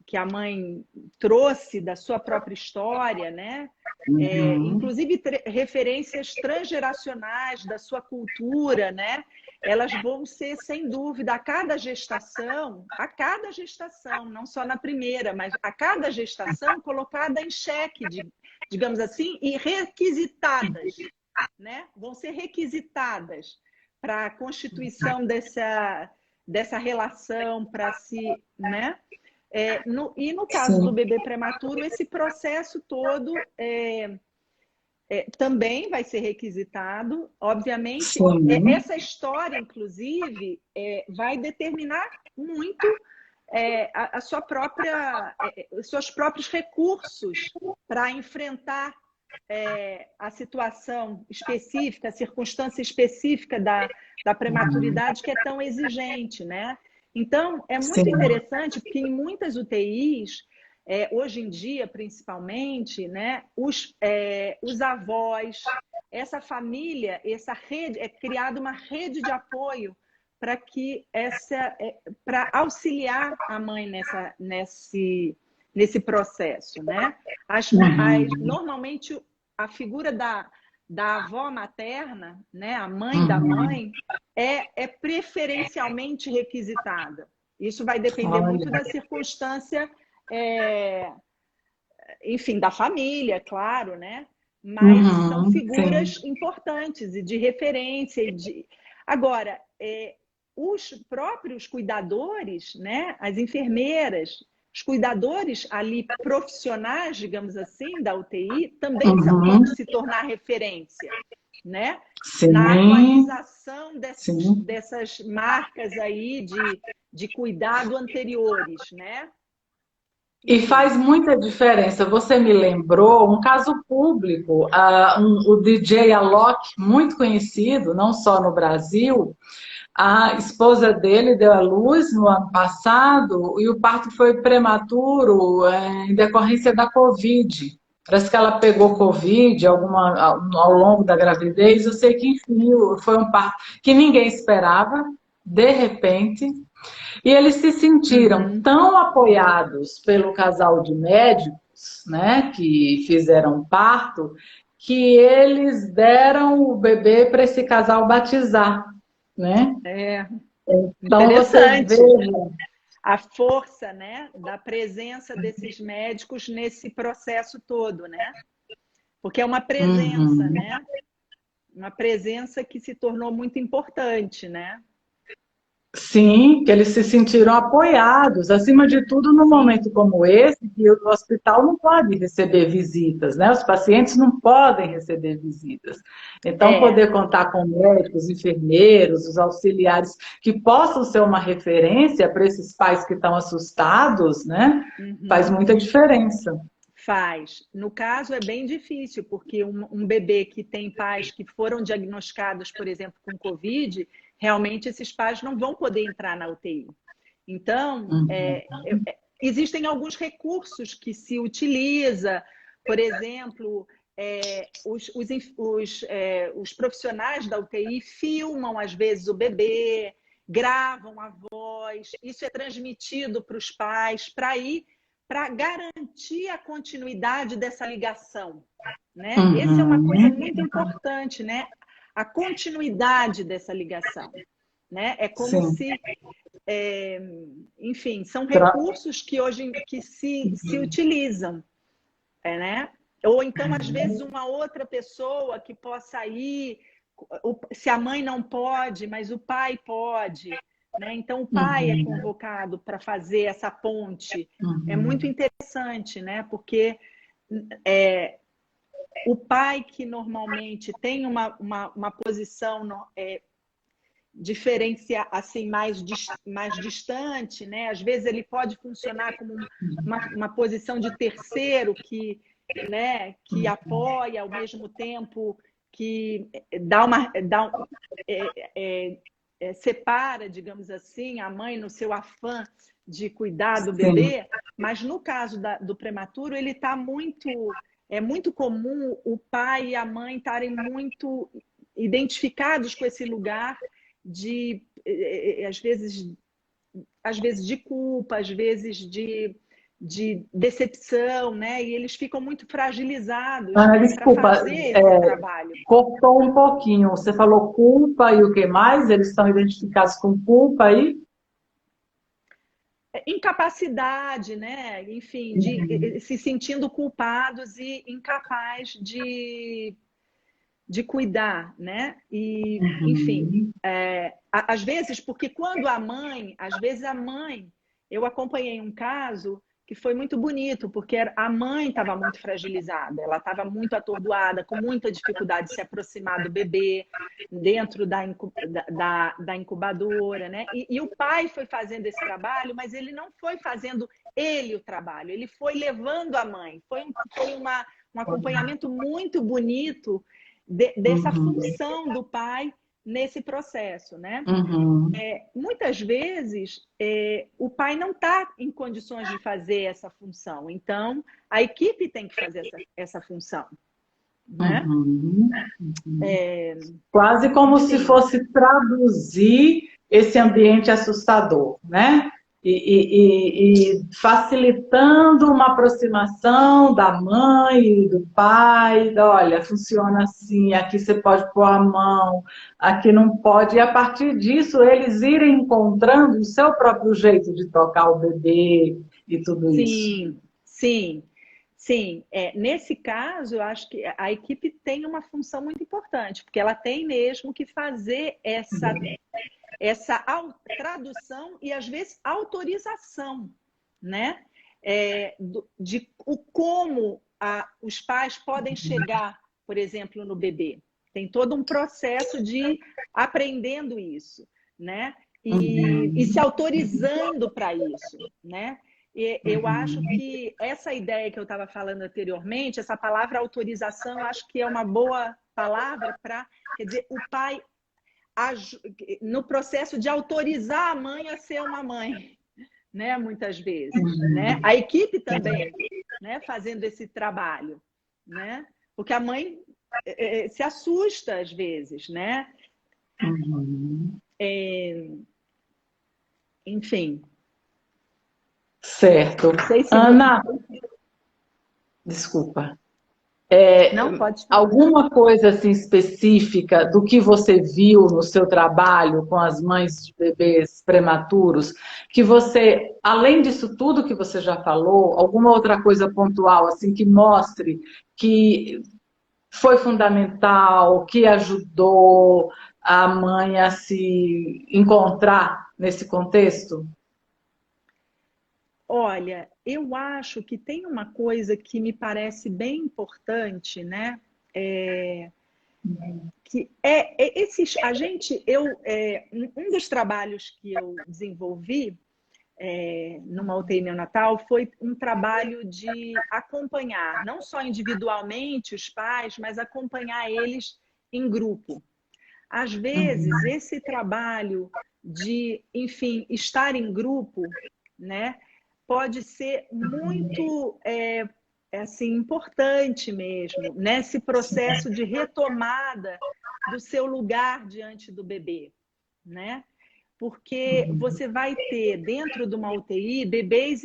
que a mãe trouxe da sua própria história, né? Uhum. Inclusive referências transgeracionais da sua cultura, né? Elas vão ser, sem dúvida, a cada gestação, não só na primeira, mas a cada gestação colocada em xeque, digamos assim, e requisitadas, né? Vão ser requisitadas para a constituição dessa relação, para se, né? E no caso do Sim, bebê prematuro, esse processo todo também vai ser requisitado. Obviamente, sim. essa história, inclusive, vai determinar muito a sua própria, os seus próprios recursos para enfrentar a situação específica, a circunstância específica da prematuridade que é tão exigente, né? Então, é muito Sim. interessante porque em muitas UTIs, hoje em dia, principalmente, né, os avós, essa família, essa rede, é criada uma rede de apoio para que para auxiliar a mãe nesse processo, né? Uhum. Normalmente a figura da avó materna, né, a mãe da Uhum. mãe, é preferencialmente requisitada. Isso vai depender muito Olha. da circunstância, é, enfim, da família, claro, né? Mas são Uhum. Sim. figuras importantes e de referência. Agora, os próprios cuidadores, né? As enfermeiras, os cuidadores ali profissionais, digamos assim, da UTI, também vão Uhum. se tornar referência, né? Na Sim. atualização Sim. dessas marcas aí de cuidado anteriores, né? E Enfim. faz muita diferença. Você me lembrou um caso público, o DJ Alok, muito conhecido, não só no Brasil. A esposa dele deu à luz no ano passado e o parto foi prematuro, em decorrência da Covid. Parece que ela pegou Covid ao longo da gravidez. Eu sei que, enfim, foi um parto que ninguém esperava, de repente. E eles se sentiram Uhum. tão apoiados pelo casal de médicos, né, que fizeram o parto, que eles deram o bebê para esse casal batizar, né? É Então você vê, interessante a força, né, da presença desses médicos nesse processo todo, né? Porque é uma presença, uhum, né? Uma presença que se tornou muito importante, né? Sim, que eles se sentiram apoiados, acima de tudo num Sim, momento como esse, que o hospital não pode receber visitas, né? Os pacientes não podem receber visitas. Então, é. poder contar com médicos, enfermeiros, os auxiliares que possam ser uma referência para esses pais que estão assustados, né? Faz Uhum. muita diferença. Faz. No caso, é bem difícil, porque um bebê que tem pais que foram diagnosticados, por exemplo, com Covid, realmente esses pais não vão poder entrar na UTI. Então, Uhum. existem alguns recursos que se utiliza, por exemplo, os profissionais da UTI filmam, às vezes, o bebê, gravam a voz, isso é transmitido para os pais, para garantir a continuidade dessa ligação, né? Essa é uma coisa Uhum. muito importante, né? A continuidade dessa ligação, né? É como Sim. se, enfim, são Tra- recursos que hoje que se utilizam, né? Ou então, às vezes, uma outra pessoa que possa ir, se a mãe não pode, mas o pai pode, né? Então, o pai é Uhum. convocado para fazer essa ponte. É muito Uhum. interessante, né? Porque é, o pai que normalmente tem uma posição diferenciar assim mais distante, né? Às vezes ele pode funcionar como uma posição de terceiro que, né, que apoia ao mesmo tempo que separa, digamos assim, a mãe no seu afã de cuidar do Sim. bebê, mas no caso do prematuro ele está muito é muito comum o pai e a mãe estarem muito identificados com esse lugar de às vezes de culpa, às vezes de decepção, né? E eles ficam muito fragilizados, Ah, né? Para desculpa, fazer esse trabalho. cortou um pouquinho. Você falou culpa e o que mais? Eles estão identificados com culpa aí? Incapacidade, né? Enfim, de se sentindo culpados e incapaz de cuidar, né? E, enfim, Uhum. às vezes, porque quando às vezes a mãe, eu acompanhei um caso que foi muito bonito, porque a mãe estava muito fragilizada, ela estava muito atordoada, com muita dificuldade de se aproximar do bebê dentro da incubadora, né? E o pai foi fazendo esse trabalho, mas ele não foi fazendo ele o trabalho, ele foi levando a mãe, um acompanhamento muito bonito dessa Uhum. função do pai nesse processo, né? Uhum. Muitas vezes o pai não está em condições de fazer essa função, então a equipe tem que fazer essa função, né? Uhum. É, Quase como se enfim, fosse traduzir esse ambiente assustador, né? E facilitando uma aproximação da mãe e do pai. Olha, funciona assim, aqui você pode pôr a mão, aqui não pode. E a partir disso, eles irem encontrando o seu próprio jeito de tocar o bebê e tudo isso. sim, sim, sim. Nesse caso, eu acho que a equipe tem uma função muito importante, porque ela tem mesmo que fazer tradução e, às vezes, autorização, né? De como os pais podem chegar, por exemplo, no bebê. Tem todo um processo de aprendendo isso, né? E se Uhum. autorizando para isso, né? E eu acho Uhum. que essa ideia que eu estava falando anteriormente, essa palavra autorização, eu acho que é uma boa palavra para, quer dizer, o pai no processo de autorizar a mãe a ser uma mãe, né? Muitas vezes, né? A equipe também, né? Fazendo esse trabalho, né? Porque a mãe se assusta às vezes, né? Uhum. Enfim, Certo. não sei se Ana, desculpa. não pode falar. Alguma coisa assim específica do que você viu no seu trabalho com as mães de bebês prematuros, que você, além disso tudo que você já falou, alguma outra coisa pontual assim que mostre que foi fundamental, que ajudou a mãe a se encontrar nesse contexto? Olha, eu acho que tem uma coisa que me parece bem importante, né? Que esses, a gente, um dos trabalhos que eu desenvolvi numa UTI neonatal foi um trabalho de acompanhar, não só individualmente os pais, mas acompanhar eles em grupo. Às vezes, esse trabalho de, enfim, estar em grupo, né, pode ser muito assim, importante mesmo, nesse processo de retomada do seu lugar diante do bebê, né? Porque você vai ter, dentro de uma UTI, bebês,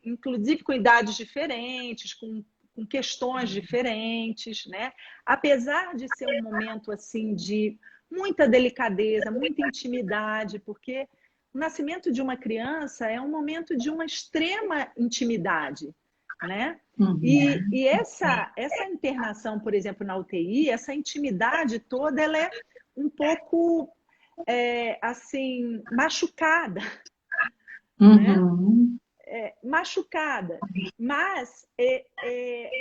inclusive com idades diferentes, com questões diferentes, né? Apesar de ser um momento assim de muita delicadeza, muita intimidade, porque o nascimento de uma criança é um momento de uma extrema intimidade, né? E essa internação, por exemplo, na UTI, essa intimidade toda, ela é um pouco assim, machucada, né? Machucada. Mas,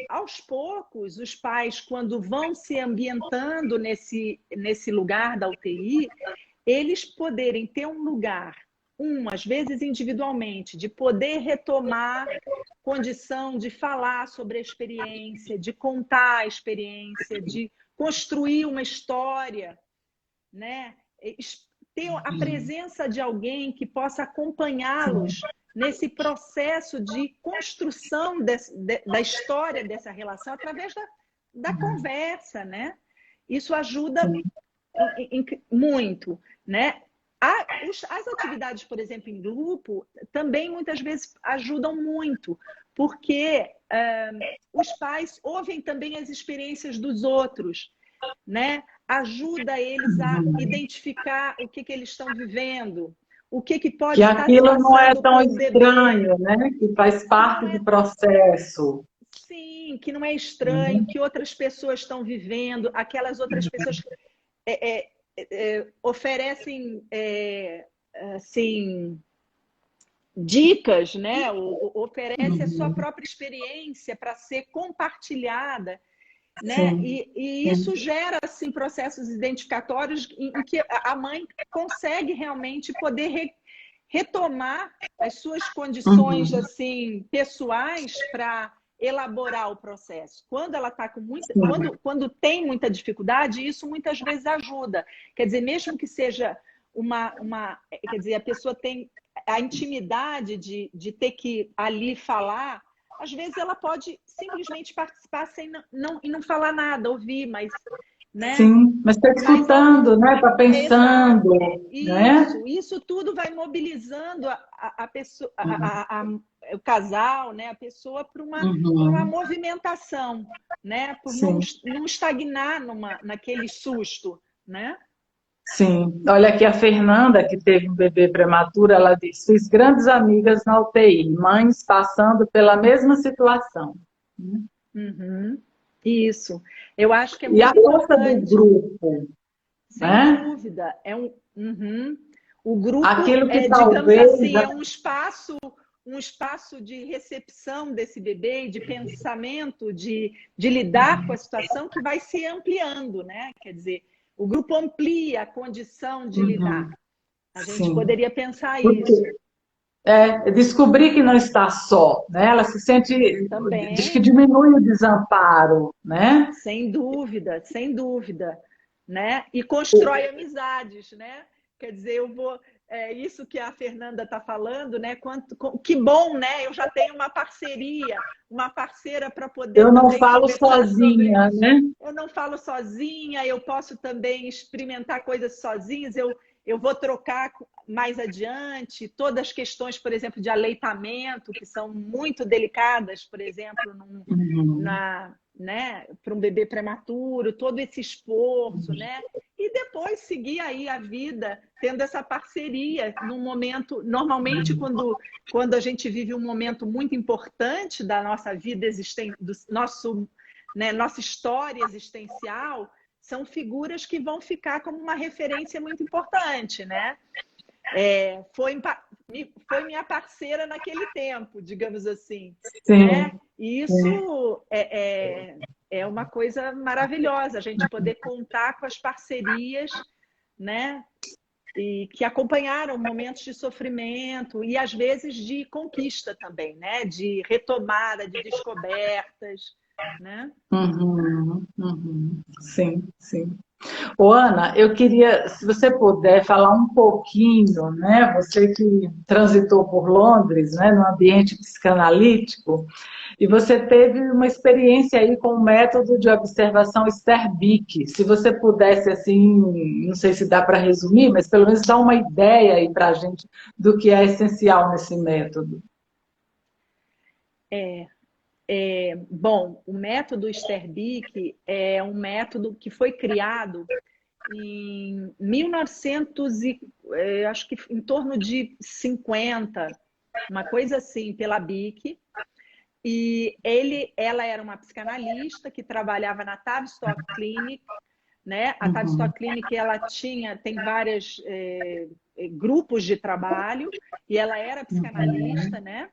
aos poucos, os pais, quando vão se ambientando nesse lugar da UTI, eles poderem ter um lugar, às vezes individualmente, de poder retomar condição de falar sobre a experiência, de contar a experiência, de construir uma história, né? Ter a presença de alguém que possa acompanhá-los nesse processo de construção da história dessa relação através da conversa, né? Isso ajuda muito, né? As atividades, por exemplo, em grupo, também muitas vezes ajudam muito, porque os pais ouvem também as experiências dos outros, né? Ajuda eles a identificar o que eles estão vivendo, o que pode estar se aquilo não é passando tão com o bebê. estranho, né? Que faz parte do processo. Sim, que não é estranho, que outras pessoas estão vivendo, aquelas outras pessoas oferecem assim, dicas, né? Oferece a sua própria experiência para ser compartilhada, né? E isso gera assim, processos identificatórios em que a mãe consegue realmente poder retomar as suas condições assim pessoais para elaborar o processo. Quando ela está com muita, quando tem muita dificuldade, isso muitas vezes ajuda. Quer dizer, mesmo que seja quer dizer, a pessoa tem a intimidade de ter que ali falar, às vezes ela pode simplesmente participar e não falar nada, ouvir, mas, né? Sim, mas está escutando, né? Está pensando, né? Isso tudo vai mobilizando a pessoa, o casal, né? A pessoa para uma movimentação, né? Por não estagnar naquele susto, né? Sim. Olha aqui a Fernanda, que teve um bebê prematuro, ela diz: fiz grandes amigas na UTI, mães passando pela mesma situação. Isso. Eu acho que é E a muito força do importante. grupo, Sem né? dúvida. O grupo, Aquilo que digamos talvez... assim, é um espaço de recepção desse bebê, de pensamento, de lidar com a situação que vai se ampliando, né? Quer dizer, o grupo amplia a condição de lidar. A gente poderia pensar isso. Descobrir que não está só, né? Ela se sente, Também. diz que diminui o desamparo, né? Sem dúvida, sem dúvida, né? E constrói amizades, né? Quer dizer, isso que a Fernanda está falando, né? Que bom, né? Eu já tenho uma parceira para poder Eu não também falo conversar sozinha, né? Eu não falo sozinha, eu posso também experimentar coisas sozinhas, eu vou trocar mais adiante todas as questões, por exemplo, de aleitamento, que são muito delicadas, por exemplo, né, para um bebê prematuro, todo esse esforço, né? E depois seguir aí a vida tendo essa parceria num momento, normalmente quando a gente vive um momento muito importante da nossa vida existente, do nossa história existencial, são figuras que vão ficar como uma referência muito importante, né? Foi minha parceira naquele tempo, digamos assim, Sim, né? E sim. isso é uma coisa maravilhosa, a gente poder contar com as parcerias, né? E que acompanharam momentos de sofrimento e às vezes de conquista também, né? De retomada, de descobertas, né? Uhum, uhum. Sim, sim. Ô, Ana, eu queria, se você puder falar um pouquinho, né? Você que transitou por Londres, né, no ambiente psicanalítico, e você teve uma experiência aí com o método de observação Sterbic. Se você pudesse, assim, não sei se dá para resumir, mas pelo menos dar uma ideia aí para a gente do que é essencial nesse método. Bom, o método Sterbic é um método que foi criado em 1900 acho que em torno de 50, uma coisa assim, pela BIC. E ela era uma psicanalista que trabalhava na Tavistock Clinic, né? A Uhum. Tavistock Clinic ela tem vários grupos de trabalho e ela era psicanalista, né?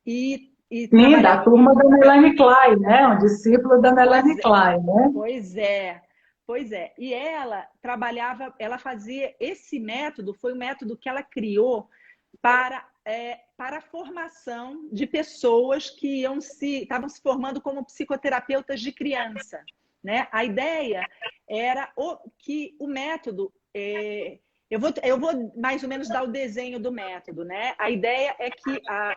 E Sim, da trabalhava turma da Melanie Klein, né? Um discípulo da Melanie Klein, né? Pois é, pois é. E ela trabalhava, ela fazia esse método, foi um método que ela criou para a formação de pessoas que estavam se formando como psicoterapeutas de criança, né? A ideia era que o método eu vou mais ou menos dar o desenho do método, né? A ideia é que a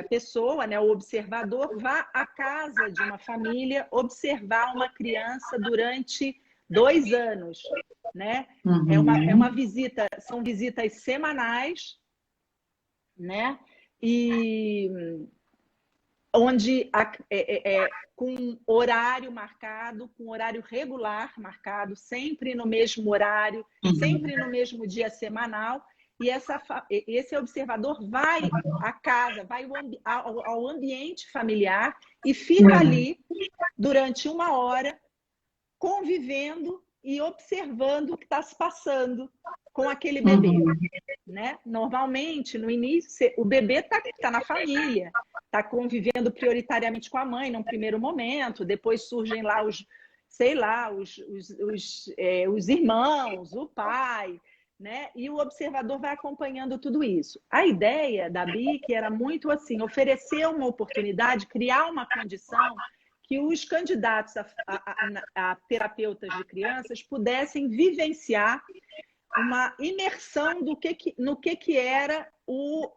pessoa, né, o observador, vá à casa de uma família observar uma criança durante 2 anos, né? É uma Uhum. visita, são visitas semanais, né? E onde com horário marcado, com horário regular marcado, sempre no mesmo horário, sempre no mesmo dia semanal. E esse observador vai à casa, vai ao ambiente familiar e fica Sim. ali durante 1 hora, convivendo e observando o que está se passando com aquele bebê, Uhum. né? Normalmente, no início, o bebê está na família, está convivendo prioritariamente com a mãe num primeiro momento, depois surgem lá sei lá, os irmãos, o pai, né? E o observador vai acompanhando tudo isso. A ideia da BIC era muito assim, oferecer uma oportunidade, criar uma condição que os candidatos a terapeutas de crianças pudessem vivenciar uma imersão no que era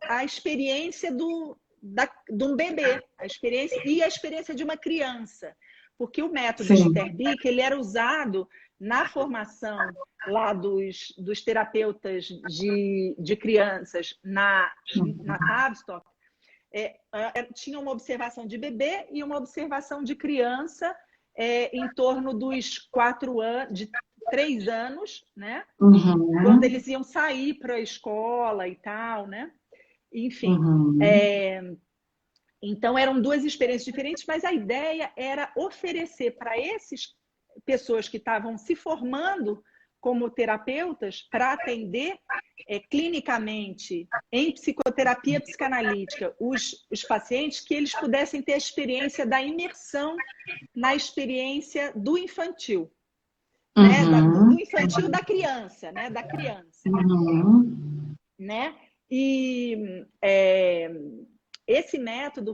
a experiência de um bebê, a experiência de uma criança. Porque o método Sim. Sterbic, ele era usado na formação lá dos terapeutas de crianças na Tavistock. Tinha uma observação de bebê e uma observação de criança em torno dos 4 anos, de 3 anos, né? Quando Uhum. eles iam sair para a escola e tal, né? Enfim. Uhum. Então, eram duas experiências diferentes, mas a ideia era oferecer para essas pessoas que estavam se formando como terapeutas para atender clinicamente em psicoterapia psicanalítica os pacientes, que eles pudessem ter a experiência da imersão na experiência do infantil, né? Do Uhum. infantil da criança, né? Da criança, Uhum. né? E esse método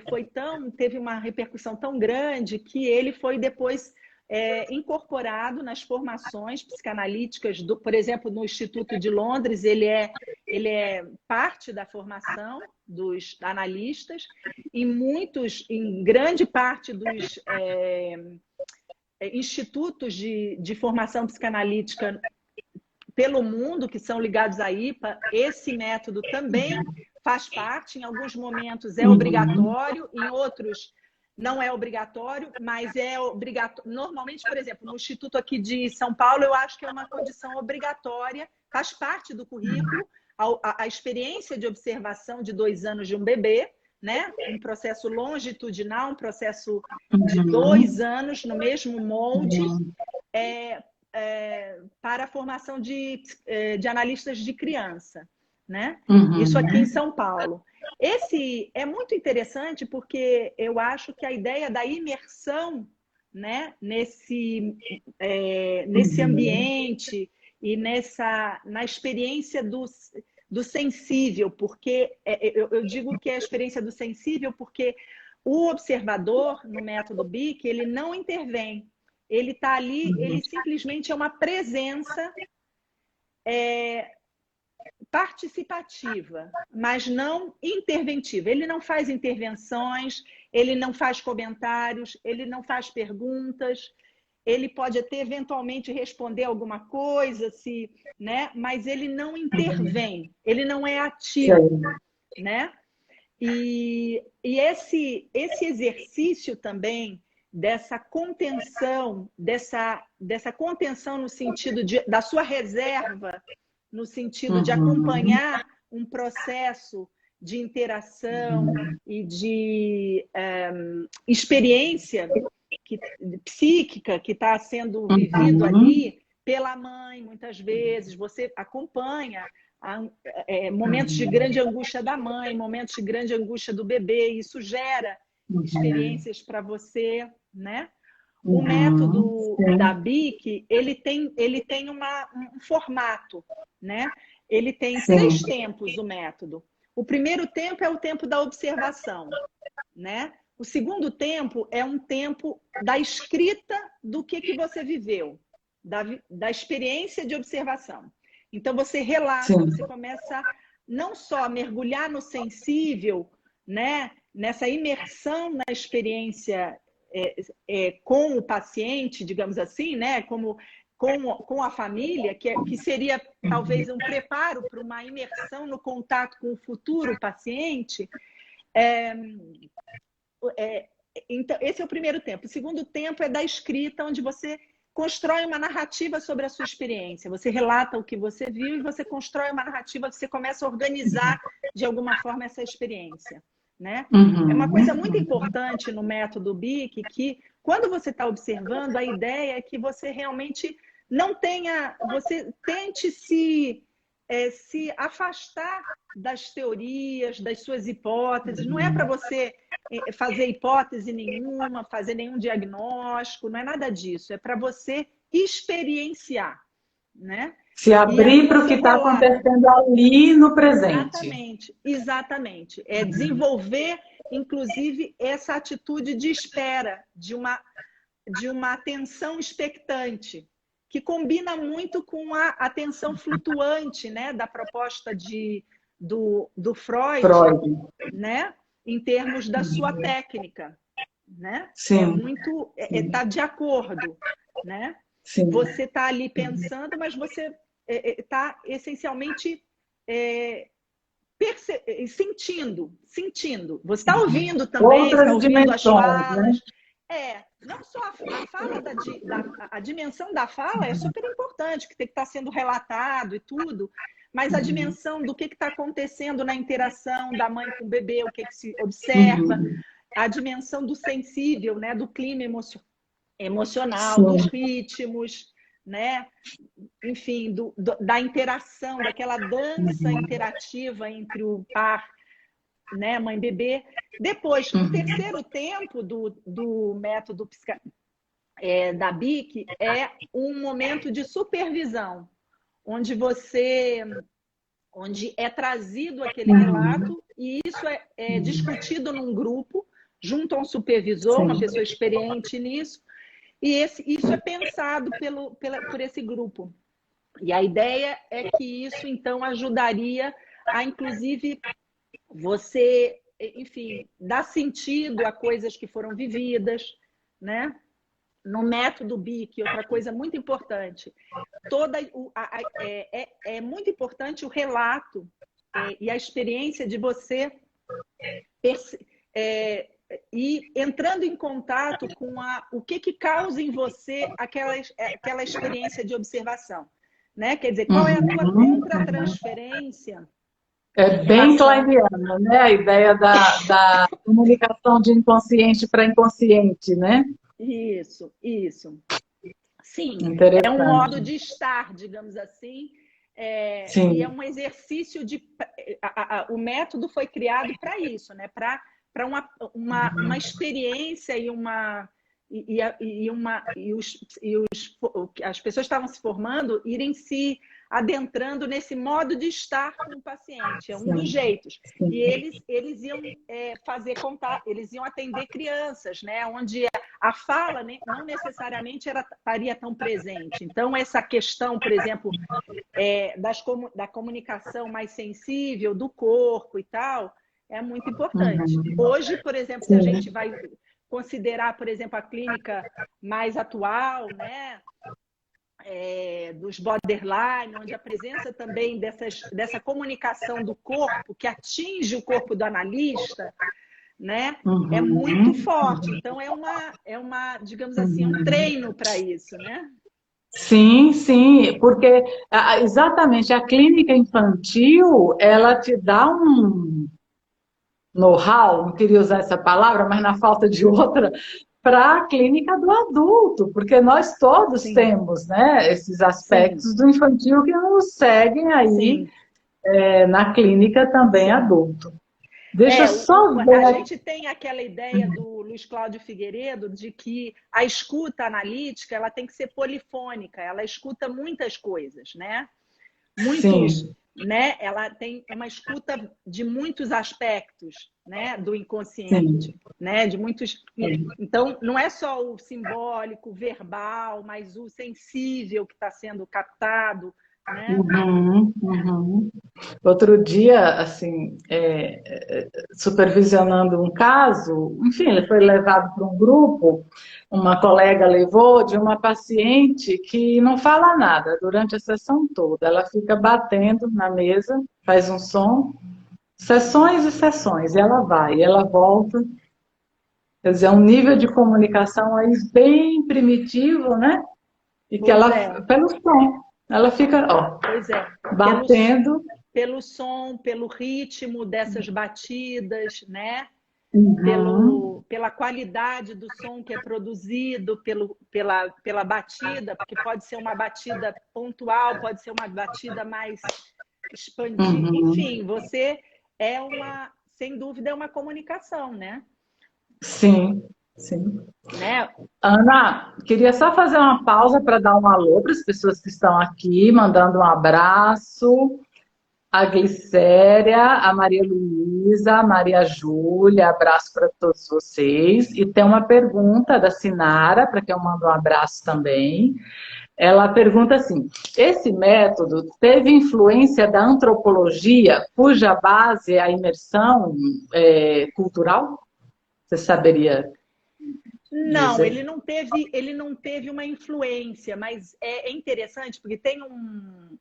teve uma repercussão tão grande que ele foi depois incorporado nas formações psicanalíticas, por exemplo, no Instituto de Londres, ele é parte da formação dos analistas, em grande parte dos institutos de formação psicanalítica pelo mundo, que são ligados à IPA, esse método também faz parte. Em alguns momentos é Uhum. obrigatório, em outros não é obrigatório, mas é obrigatório. Normalmente, por exemplo, no Instituto aqui de São Paulo, eu acho que é uma condição obrigatória, faz parte do currículo, a experiência de observação de 2 anos de um bebê, né? Um processo longitudinal, um processo de 2 anos no mesmo molde, para a formação de analistas de criança, né? Uhum. Isso aqui em São Paulo. Esse é muito interessante porque eu acho que a ideia da imersão, né, nesse ambiente e na experiência do sensível, porque eu digo que é a experiência do sensível porque o observador, no método BIC, ele não intervém. Ele está ali, ele simplesmente é uma presença participativa, mas não interventiva. Ele não faz intervenções, ele não faz comentários, ele não faz perguntas, ele pode até eventualmente responder alguma coisa, né? Mas ele não intervém, ele não é ativo, né? E esse exercício também dessa contenção, dessa contenção no sentido da sua reserva, no sentido de acompanhar um processo de interação e de experiência psíquica que está sendo vivido ali pela mãe, muitas vezes. Você acompanha momentos de grande angústia da mãe, momentos de grande angústia do bebê, e isso gera experiências para você, né? O método da BIC, ele tem um formato, né? Ele tem 3 tempos, o método. O primeiro tempo é o tempo da observação, né? O segundo tempo é um tempo da escrita do que você viveu, da experiência de observação. Então, você relata, você começa não só a mergulhar no sensível, né? Nessa imersão na experiência com o paciente, digamos assim, né? Com a família, que seria talvez um preparo para uma imersão no contato com o futuro paciente. Então, esse é o primeiro tempo. O segundo tempo é da escrita, onde você constrói uma narrativa sobre a sua experiência. Você relata o que você viu e você constrói uma narrativa, você começa a organizar de alguma forma essa experiência, né? É uma coisa muito importante no método BIC que, quando você está observando, a ideia é que você realmente você tente se afastar das teorias, das suas hipóteses. Não é para você fazer hipótese nenhuma, fazer nenhum diagnóstico, não é nada disso. É para você experienciar, né? Se abrir para o que está acontecendo ali no presente. Exatamente. É desenvolver, inclusive, essa atitude de espera, de uma atenção expectante, que combina muito com a atenção flutuante, né, da proposta do Freud, né, em termos da sua técnica, né? Está de acordo, né? Sim. Você está ali pensando, mas você está essencialmente sentindo. Você está ouvindo também, está ouvindo as falas. Né? Não só a fala a dimensão da fala é super importante, que tem que estar sendo relatado e tudo, mas a dimensão do que está acontecendo na interação da mãe com o bebê, o que se observa, a dimensão do sensível, né, do clima emocional, dos ritmos, né? Enfim, da interação, daquela dança interativa entre o par, né, mãe e bebê. Depois, o terceiro tempo do método da BIC é um momento de supervisão, onde é trazido aquele relato e isso é discutido num grupo, junto a um supervisor, uma pessoa experiente nisso, e isso é pensado por esse grupo. E a ideia é que isso, então, ajudaria a, inclusive, você, enfim, dar sentido a coisas que foram vividas, né? No método BIC, outra coisa muito importante, é muito importante o relato e a experiência de você e entrando em contato com o que causa em você aquela experiência de observação, né? Quer dizer, qual é a tua contra-transferência? É bem kleiniana, né? A ideia da comunicação de inconsciente para inconsciente, né? Isso. Sim, é um modo Interessante. de estar, digamos assim, e é Sim. um exercício de. O método foi criado para isso, né? Para uma experiência e uma. As pessoas estavam se formando irem se adentrando nesse modo de estar com o paciente, é um dos Sim, jeitos. E sim. eles iam fazer contato, eles iam atender crianças, né? Onde a fala não necessariamente estaria tão presente. Então, essa questão, por exemplo, da comunicação mais sensível, do corpo e tal, é muito importante. Uhum. Hoje, por exemplo, se a Sim, gente vai considerar, por exemplo, a clínica mais atual, né? Dos borderline, onde a presença também dessa comunicação do corpo, que atinge o corpo do analista, né? É muito uhum. forte. Então, digamos assim, um treino para isso, né? Sim, sim, porque exatamente a clínica infantil, ela te dá um know-how, não queria usar essa palavra, mas na falta de outra, para a clínica do adulto, porque nós todos Sim, temos, né, esses sim, aspectos do infantil que nos seguem aí sim, na clínica também sim. adulto. Deixa eu só A ver. gente tem aquela ideia do Luiz Cláudio Figueiredo de que a escuta analítica ela tem que ser polifônica, ela escuta muitas coisas, né? Muitos, Sim, né? Ela tem uma escuta de muitos aspectos, né? Do sim, inconsciente, né? De muitos. sim. Então, não é só o simbólico, o verbal, mas o sensível que está sendo captado, né? Uhum, uhum. Outro dia, assim, supervisionando um caso, enfim, ele foi levado para um grupo, uma colega levou de uma paciente que não fala nada durante a sessão toda. Ela fica batendo na mesa, faz um som, sessões e sessões, e ela vai, e ela volta. Quer dizer, é um nível de comunicação aí bem primitivo, né? E que Pois ela, é, pelo som, ela fica, ó, pois é. Pelo, batendo. pelo som, pelo ritmo dessas batidas, né? Uhum, Pela qualidade do som que é produzido, pela batida, porque pode ser uma batida pontual, pode ser uma batida mais expandida. uhum. Enfim, sem dúvida, é uma comunicação, né? Sim, sim. Né? Ana, queria só fazer uma pausa para dar um alô para as pessoas que estão aqui, mandando um abraço. A Glicéria, a Maria Luísa, a Maria Júlia, abraço para todos vocês. E tem uma pergunta da Sinara, para quem eu mando um abraço também. Ela pergunta assim: esse método teve influência da antropologia, cuja base é a imersão cultural? Você saberia Não, dizer? ele não teve uma influência, mas é interessante porque tem um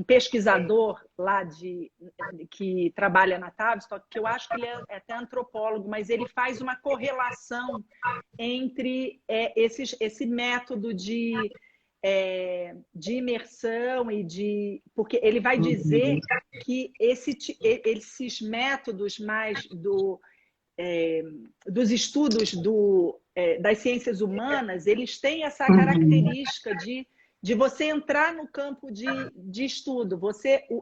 pesquisador lá que trabalha na Tavistock, que eu acho que ele é até antropólogo, mas ele faz uma correlação entre esse método de imersão porque ele vai dizer Uhum, que esses métodos mais dos estudos das ciências humanas, eles têm essa uhum, característica de você entrar no campo de estudo.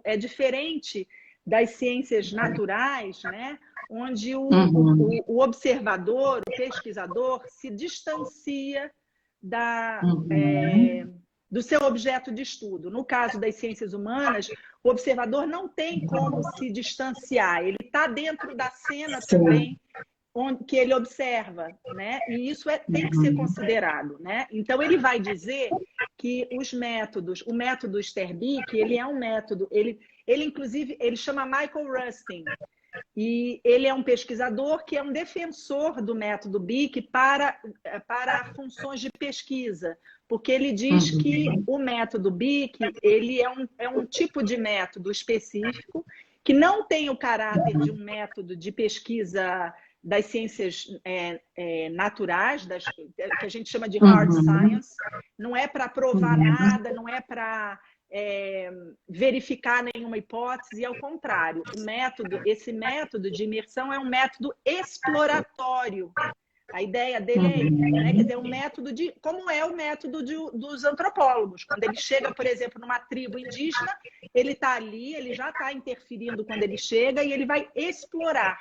É diferente das ciências naturais, né? Onde uhum, o observador, o pesquisador, se distancia da, uhum. do seu objeto de estudo. No caso das ciências humanas, o observador não tem como se distanciar, ele está dentro da cena Sim. também que ele observa, né? E isso tem que ser Uhum, considerado, né? Então ele vai dizer que o método Sterbic, ele é um método, ele inclusive ele chama Michael Rustin, e ele é um pesquisador que é um defensor do método BIC para funções de pesquisa, porque ele diz que uhum, o método BIC ele é um tipo de método específico que não tem o caráter de um método de pesquisa das ciências naturais, que a gente chama de hard uhum, science, não é para provar uhum, nada, não é para verificar nenhuma hipótese, e ao contrário, esse método de imersão é um método exploratório. A ideia dele é, né, quer dizer, um método de, como é o método dos antropólogos. Quando ele chega, por exemplo, numa tribo indígena, ele está ali, ele já está interferindo quando ele chega e ele vai explorar,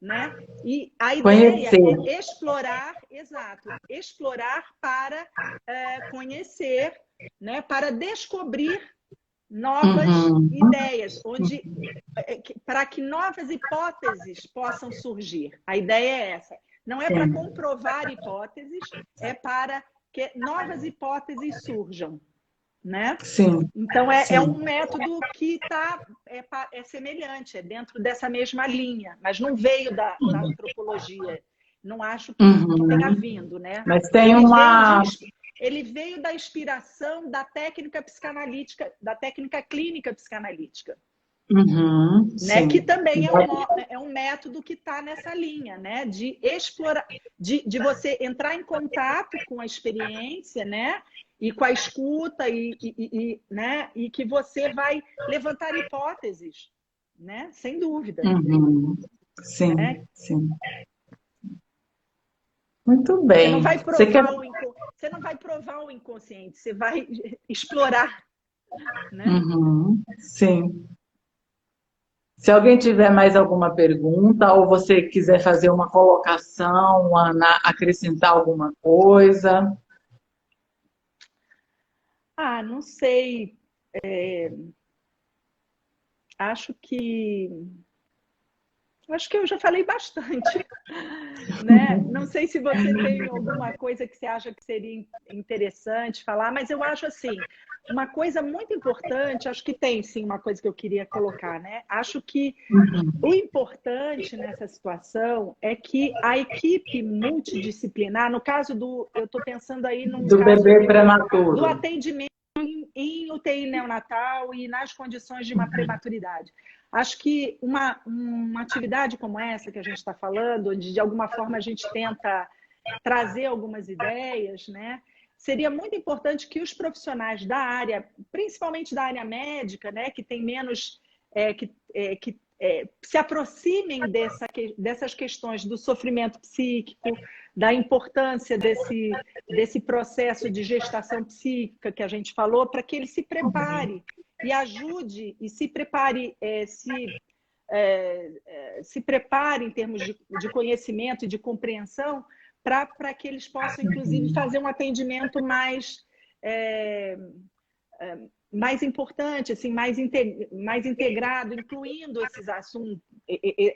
né? E a ideia é explorar, exato, explorar para conhecer, né? Para descobrir novas ideias, para que novas hipóteses possam surgir. A ideia é essa. Não é para comprovar hipóteses, é para que novas hipóteses surjam, né? Sim. Então, é um método que é semelhante, é dentro dessa mesma linha, mas não veio da antropologia. Não acho que tenha vindo, né? Mas tem Ele veio da inspiração da técnica psicanalítica, da técnica clínica psicanalítica. Né? Que também é um método que está nessa linha, né? De explorar, de você entrar em contato com a experiência, né? E com a escuta, né? E que você vai levantar hipóteses, né? Sem dúvida. Sim, né? sim. Muito bem. Você não vai provar o inconsciente, você vai explorar, né? Sim. Se alguém tiver mais alguma pergunta ou você quiser fazer uma colocação, acrescentar alguma coisa. Não sei. Acho que eu já falei bastante, né? Não sei se você tem alguma coisa que você acha que seria interessante falar, mas eu acho assim, uma coisa muito importante, acho que tem sim uma coisa que eu queria colocar, né? Acho que o importante nessa situação é que a equipe multidisciplinar, no caso eu estou pensando aí do bebê prematuro, do atendimento em UTI neonatal e nas condições de uma prematuridade. Acho que uma atividade como essa que a gente está falando, onde de alguma forma a gente tenta trazer algumas ideias, né? Seria muito importante que os profissionais da área, principalmente da área médica, né, que tem menos, se aproximem dessas questões do sofrimento psíquico, da importância desse processo de gestação psíquica que a gente falou, para que ele se prepare e ajude e se prepare, se prepare em termos de conhecimento e de compreensão para que eles possam, inclusive, fazer um atendimento mais importante, assim, mais integrado, incluindo esses assuntos,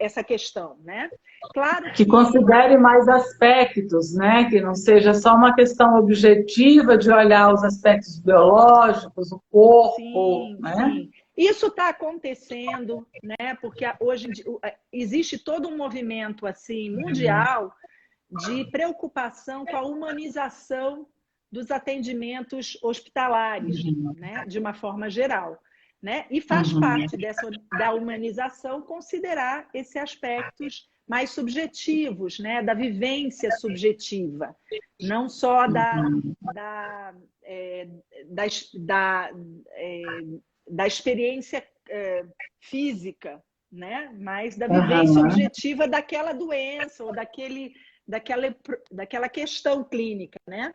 essa questão, né? Claro que considere mais aspectos, né? Que não seja só uma questão objetiva de olhar os aspectos biológicos, o corpo, né? Sim. Isso está acontecendo, né? Porque hoje em dia existe todo um movimento assim mundial de preocupação com a humanização dos atendimentos hospitalares, né? De uma forma geral, né? E faz parte da humanização considerar esses aspectos mais subjetivos, né? Da vivência subjetiva, não só da experiência física, né? Mas da vivência objetiva daquela doença ou daquela questão clínica, né?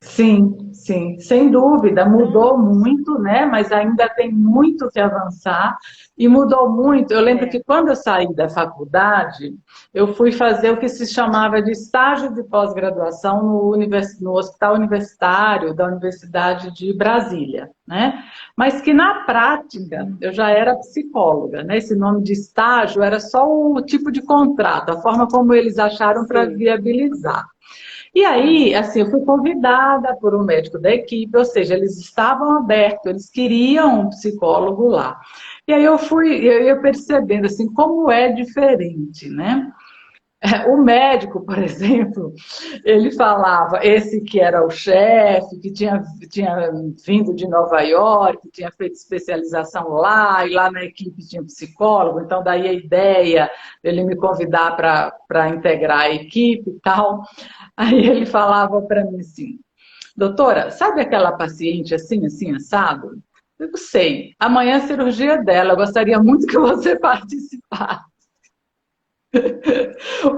Sim, sim, sem dúvida, mudou muito, né? Mas ainda tem muito que avançar e mudou muito. Eu lembro que quando eu saí da faculdade, eu fui fazer o que se chamava de estágio de pós-graduação no Hospital Universitário da Universidade de Brasília, né? Mas que na prática eu já era psicóloga, né? Esse nome de estágio era só o tipo de contrato, a forma como eles acharam para viabilizar. E aí, assim, eu fui convidada por um médico da equipe, ou seja, eles estavam abertos, eles queriam um psicólogo lá. E aí eu ia percebendo, assim, como é diferente, né? O médico, por exemplo, ele falava, esse que era o chefe, que tinha vindo de Nova York, tinha feito especialização lá, e lá na equipe tinha psicólogo, então daí a ideia dele me convidar para integrar a equipe e tal. Aí ele falava para mim assim, doutora, sabe aquela paciente assim, assim, assado? Eu sei, amanhã é a cirurgia dela, eu gostaria muito que você participasse.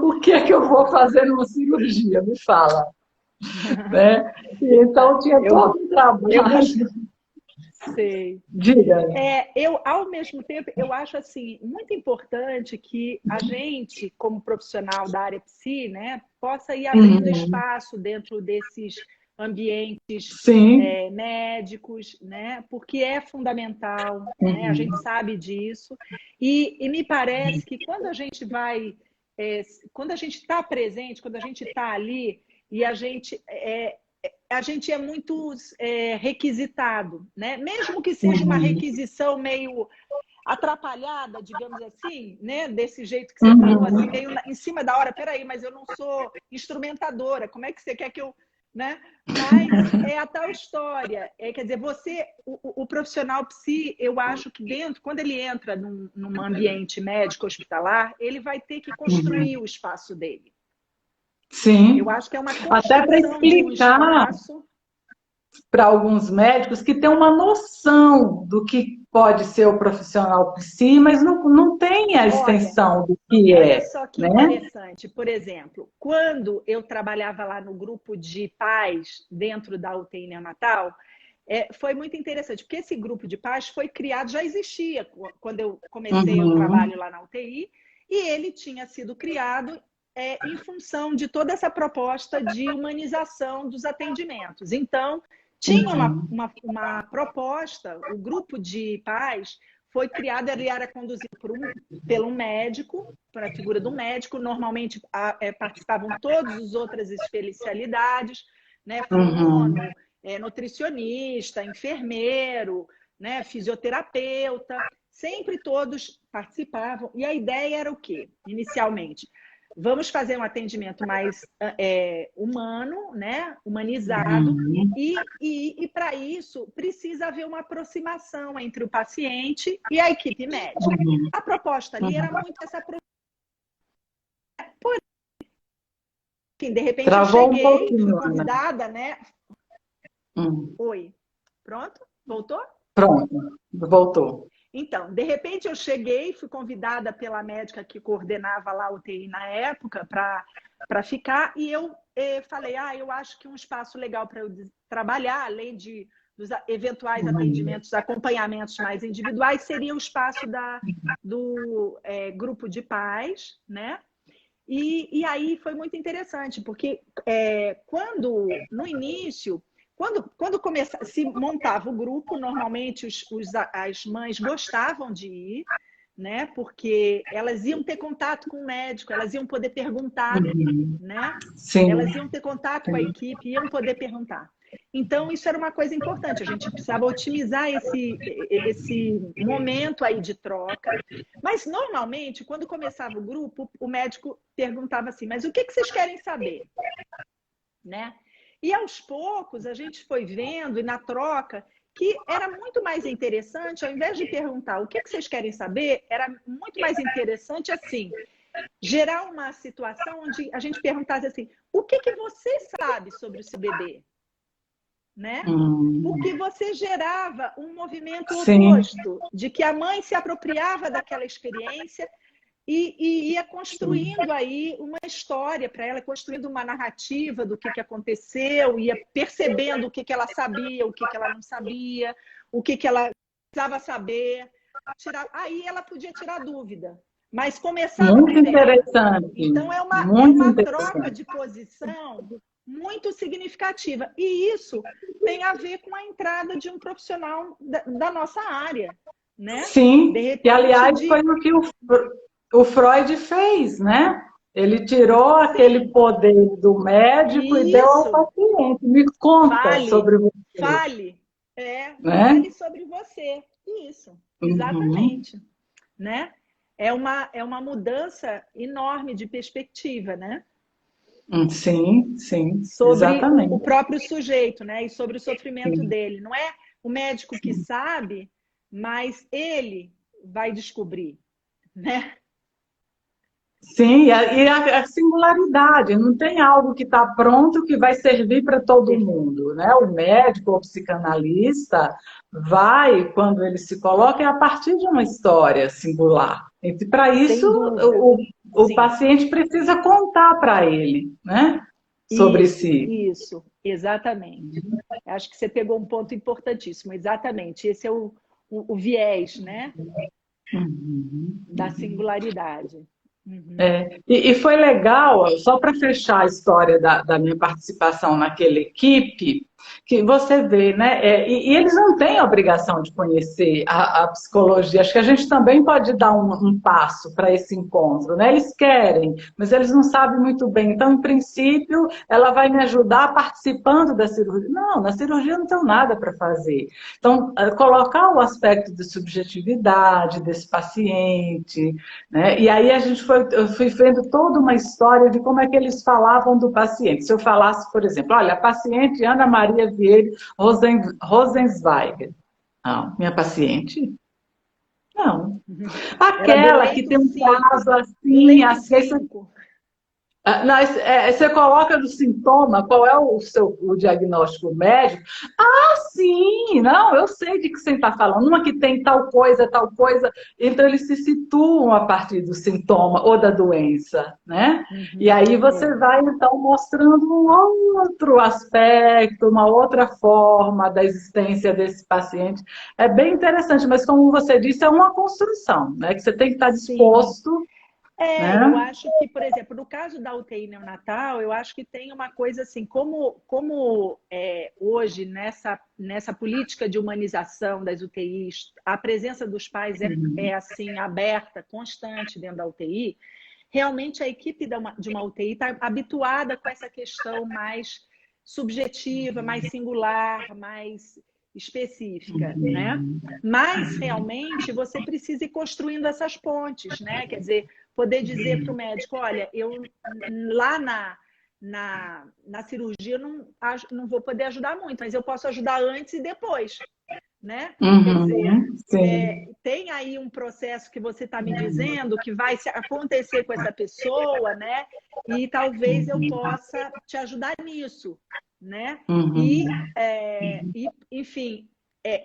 O que é que eu vou fazer numa cirurgia? Me fala. Né? Então, tinha todo um Eu trabalho. sei. Diga. Ao mesmo tempo, eu acho assim muito importante que a gente, como profissional da área psi, né, possa ir abrindo espaço dentro desses ambientes Sim. médicos, né, porque é fundamental, né, a gente sabe disso. E me parece que quando a gente vai, quando a gente está presente, quando a gente está ali e a gente é muito requisitado, né? Mesmo que seja uma requisição meio atrapalhada, digamos assim, né? Desse jeito que você falou, assim, meio em cima da hora. Peraí, mas eu não sou instrumentadora. Como é que você quer que eu, né? Mas é a tal história. Quer dizer, o profissional psi, eu acho que dentro, quando ele entra num ambiente médico hospitalar, ele vai ter que construir o espaço dele. Sim. Eu acho que é uma Até para construção de um explicar espaço. para alguns médicos que têm uma noção do que pode ser o profissional psi, mas não tem a extensão do que Olha só que né? interessante. Por exemplo, quando eu trabalhava lá no grupo de pais dentro da UTI neonatal, foi muito interessante, porque esse grupo de pais foi criado, já existia quando eu comecei o trabalho lá na UTI, e ele tinha sido criado em função de toda essa proposta de humanização dos atendimentos. Então, tinha uma proposta, o grupo de pais foi criado, ele era conduzido pelo médico, por a figura do médico, normalmente participavam todas as outras especialidades, né, fono, nutricionista, enfermeiro, né, fisioterapeuta, sempre todos participavam. E a ideia era o quê? Inicialmente, vamos fazer um atendimento mais humano, né? Humanizado, e para isso precisa haver uma aproximação entre o paciente e a equipe médica. A proposta ali era muito essa aproximação. Enfim, de repente Travou eu cheguei, fui convidada, né? Oi, pronto? Voltou? Pronto, voltou. Então, de repente eu cheguei, fui convidada pela médica que coordenava lá a UTI na época para ficar, e eu falei, eu acho que um espaço legal para eu trabalhar, além dos eventuais atendimentos, acompanhamentos mais individuais, seria o espaço do grupo de pais, né? E aí foi muito interessante, porque quando, no início, quando se montava o grupo, normalmente as mães gostavam de ir, né? Porque elas iam ter contato com o médico, elas iam poder perguntar, né? Sim. Elas iam ter contato com a equipe, iam poder perguntar. Então, isso era uma coisa importante, a gente precisava otimizar esse momento aí de troca. Mas, normalmente, quando começava o grupo, o médico perguntava assim, mas o que vocês querem saber? Né? E, aos poucos, a gente foi vendo, e na troca, que era muito mais interessante, ao invés de perguntar o que vocês querem saber, era muito mais interessante, assim, gerar uma situação onde a gente perguntasse assim, o que você sabe sobre o seu bebê? Né? Porque você gerava um movimento oposto, de que a mãe se apropriava daquela experiência e ia construindo aí uma história para ela, construindo uma narrativa do que aconteceu, ia percebendo o que ela sabia, o que ela não sabia, o que ela precisava saber. Aí ela podia tirar dúvida, mas começava muito interessante. Então é uma troca de posição muito significativa. E isso tem a ver com a entrada de um profissional da nossa área, né? Sim, e aliás foi o que o Freud fez, né? Ele tirou aquele poder do médico e deu ao paciente. Me conta sobre você. Fale sobre você. Isso, exatamente. Né? É uma mudança enorme de perspectiva, né? Sim, sobre exatamente. O próprio sujeito, né? E sobre o sofrimento dele. Não é o médico que sabe, mas ele vai descobrir, né? Sim, e a singularidade, não tem algo que está pronto que vai servir para todo mundo, né? O médico ou o psicanalista vai, quando ele se coloca, é a partir de uma história singular. E para isso, o Sim. paciente precisa contar para ele, né? Sobre si. Isso, exatamente. Acho que você pegou um ponto importantíssimo, exatamente. Esse é o viés, né, Uhum. da singularidade. Uhum. E foi legal, só para fechar a história da minha participação naquela equipe, que você vê, né? E eles não têm a obrigação de conhecer a psicologia. Acho que a gente também pode dar um passo para esse encontro, né? Eles querem, mas eles não sabem muito bem. Então, em princípio, ela vai me ajudar participando da cirurgia. Não, na cirurgia eu não tenho nada para fazer. Então, colocar o aspecto de subjetividade desse paciente, né? E aí eu fui vendo toda uma história de como é que eles falavam do paciente. Se eu falasse, por exemplo, olha, a paciente Ana Maria Vieira Rosenzweiger. Não, minha paciente? Não. Era do Aquela que leito tem um 5. caso Do assim, leito assim, 5. não, você coloca no sintoma, qual é o diagnóstico médico? Ah, sim, não, eu sei de que você está falando. Uma que tem tal coisa, tal coisa. Então, eles se situam a partir do sintoma ou da doença, né? E aí você vai, então, mostrando um outro aspecto, uma outra forma da existência desse paciente. É bem interessante, mas como você disse, é uma construção, né? Que você tem que estar disposto, né? Eu acho que, por exemplo, no caso da UTI neonatal, eu acho que tem uma coisa assim, como hoje nessa política de humanização das UTIs, a presença dos pais é assim aberta, constante dentro da UTI, realmente a equipe de uma UTI está habituada com essa questão mais subjetiva, mais singular, mais específica, né? Mas realmente você precisa ir construindo essas pontes, né? Quer dizer, poder dizer para o médico, olha, eu lá na cirurgia não vou poder ajudar muito, mas eu posso ajudar antes e depois, né? Quer dizer, tem aí um processo que você está me dizendo que vai acontecer com essa pessoa, né? E talvez eu possa te ajudar nisso, né? Enfim,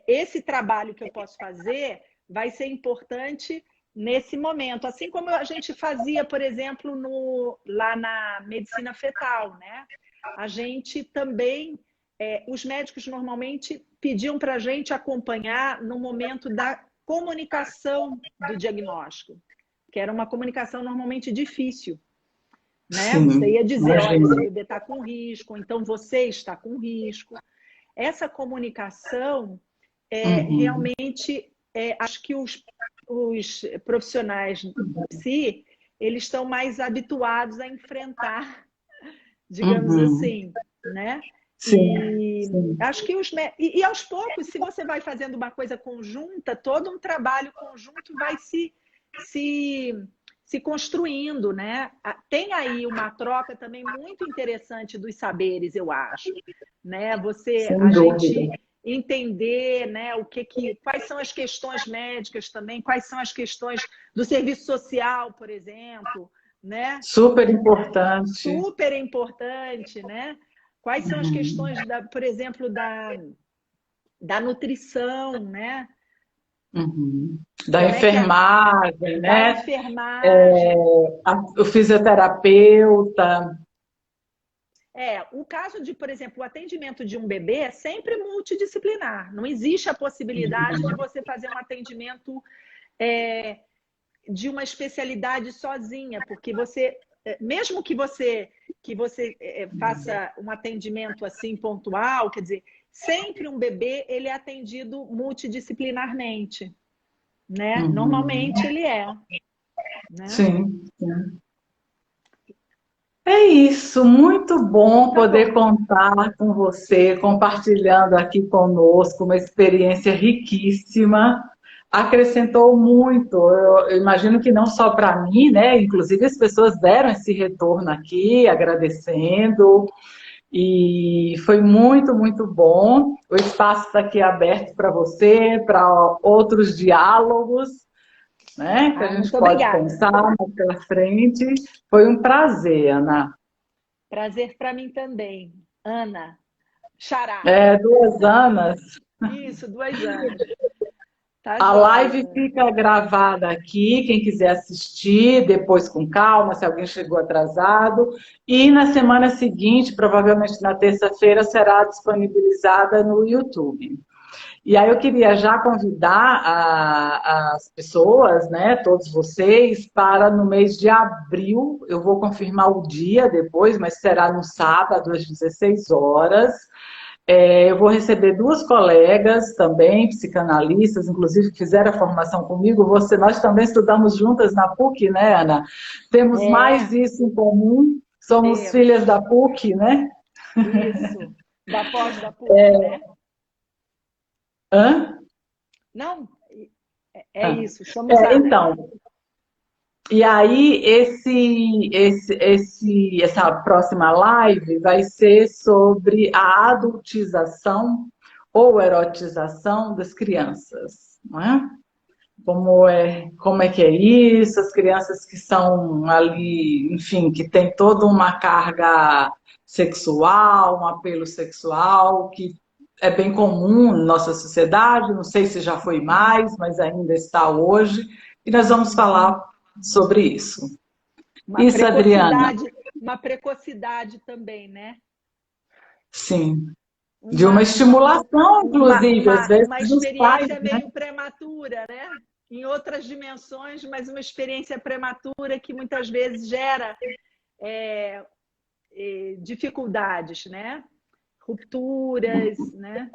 esse trabalho que eu posso fazer vai ser importante nesse momento, assim como a gente fazia, por exemplo, lá na medicina fetal, né? A gente também, os médicos normalmente pediam para a gente acompanhar no momento da comunicação do diagnóstico, que era uma comunicação normalmente difícil, né? Sim, você ia dizer, olha, imagino. seu bebê está com risco, então você está com risco. Essa comunicação realmente, acho que os profissionais psi, eles estão mais habituados a enfrentar, digamos assim, né? Sim. Acho que e aos poucos, se você vai fazendo uma coisa conjunta, todo um trabalho conjunto vai se construindo, né? Tem aí uma troca também muito interessante dos saberes, eu acho, né? Sem dúvida. Gente entender, né, quais são as questões médicas também, quais são as questões do serviço social, por exemplo, né? Super importante. Super importante, né? Quais são as questões, por exemplo, da nutrição, né? Da enfermagem, né? Da enfermagem. O fisioterapeuta. O caso de, por exemplo, o atendimento de um bebê é sempre multidisciplinar. Não existe a possibilidade de você fazer um atendimento de uma especialidade sozinha, porque mesmo que você faça um atendimento assim pontual, quer dizer, sempre um bebê ele é atendido multidisciplinarmente, né? Normalmente ele é. Né? Sim. É isso, muito bom poder contar com você, compartilhando aqui conosco uma experiência riquíssima. Acrescentou muito, eu imagino que não só para mim, né? Inclusive as pessoas deram esse retorno aqui, agradecendo, e foi muito bom. O espaço está aqui aberto para você, para outros diálogos, né? Que a gente pode pensar mais pela frente. Foi um prazer, Ana. Prazer para mim também, Ana. Xará. 2 Anas. Isso, 2 anos. Tá A joia. live fica gravada aqui, quem quiser assistir, depois com calma, se alguém chegou atrasado. E na semana seguinte, provavelmente na terça-feira, será disponibilizada no YouTube. E aí eu queria já convidar as pessoas, né, todos vocês, para no mês de abril, eu vou confirmar o dia depois, mas será no sábado, às 16 horas. Eu vou receber duas colegas também, psicanalistas, inclusive que fizeram a formação comigo. Nós também estudamos juntas na PUC, né, Ana? Temos mais isso em comum, somos Temos. filhas da PUC, né? Isso, da pós da PUC, né? Hã? Não, isso, somos Então, e aí essa próxima live vai ser sobre a adultização ou erotização das crianças, não é? Como é que é isso? As crianças que são ali, enfim, que tem toda uma carga sexual, um apelo sexual, que é bem comum na nossa sociedade, não sei se já foi mais, mas ainda está hoje, e nós vamos falar sobre isso. Isso, Adriana. Uma precocidade também, né? Sim. De uma estimulação, inclusive, às vezes, uma dos pais, experiência né? meio prematura, né? Em outras dimensões, mas uma experiência prematura que muitas vezes gera dificuldades, né? Rupturas, né?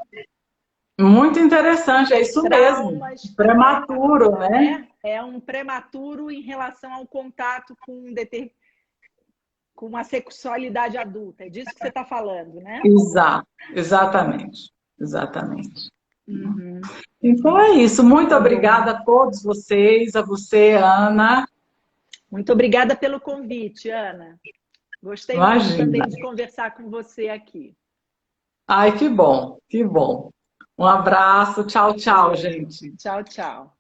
Muito interessante, é isso Traumas, mesmo. Prematuro, né? É um prematuro em relação ao contato com a sexualidade adulta. É disso que você está falando, né? Exatamente. Uhum. Então é isso. Muito obrigada a todos vocês, a você, Ana. Muito obrigada pelo convite, Ana. Gostei muito também de conversar com você aqui. Ai, que bom, que bom. Um abraço, tchau, tchau, gente. Tchau, tchau.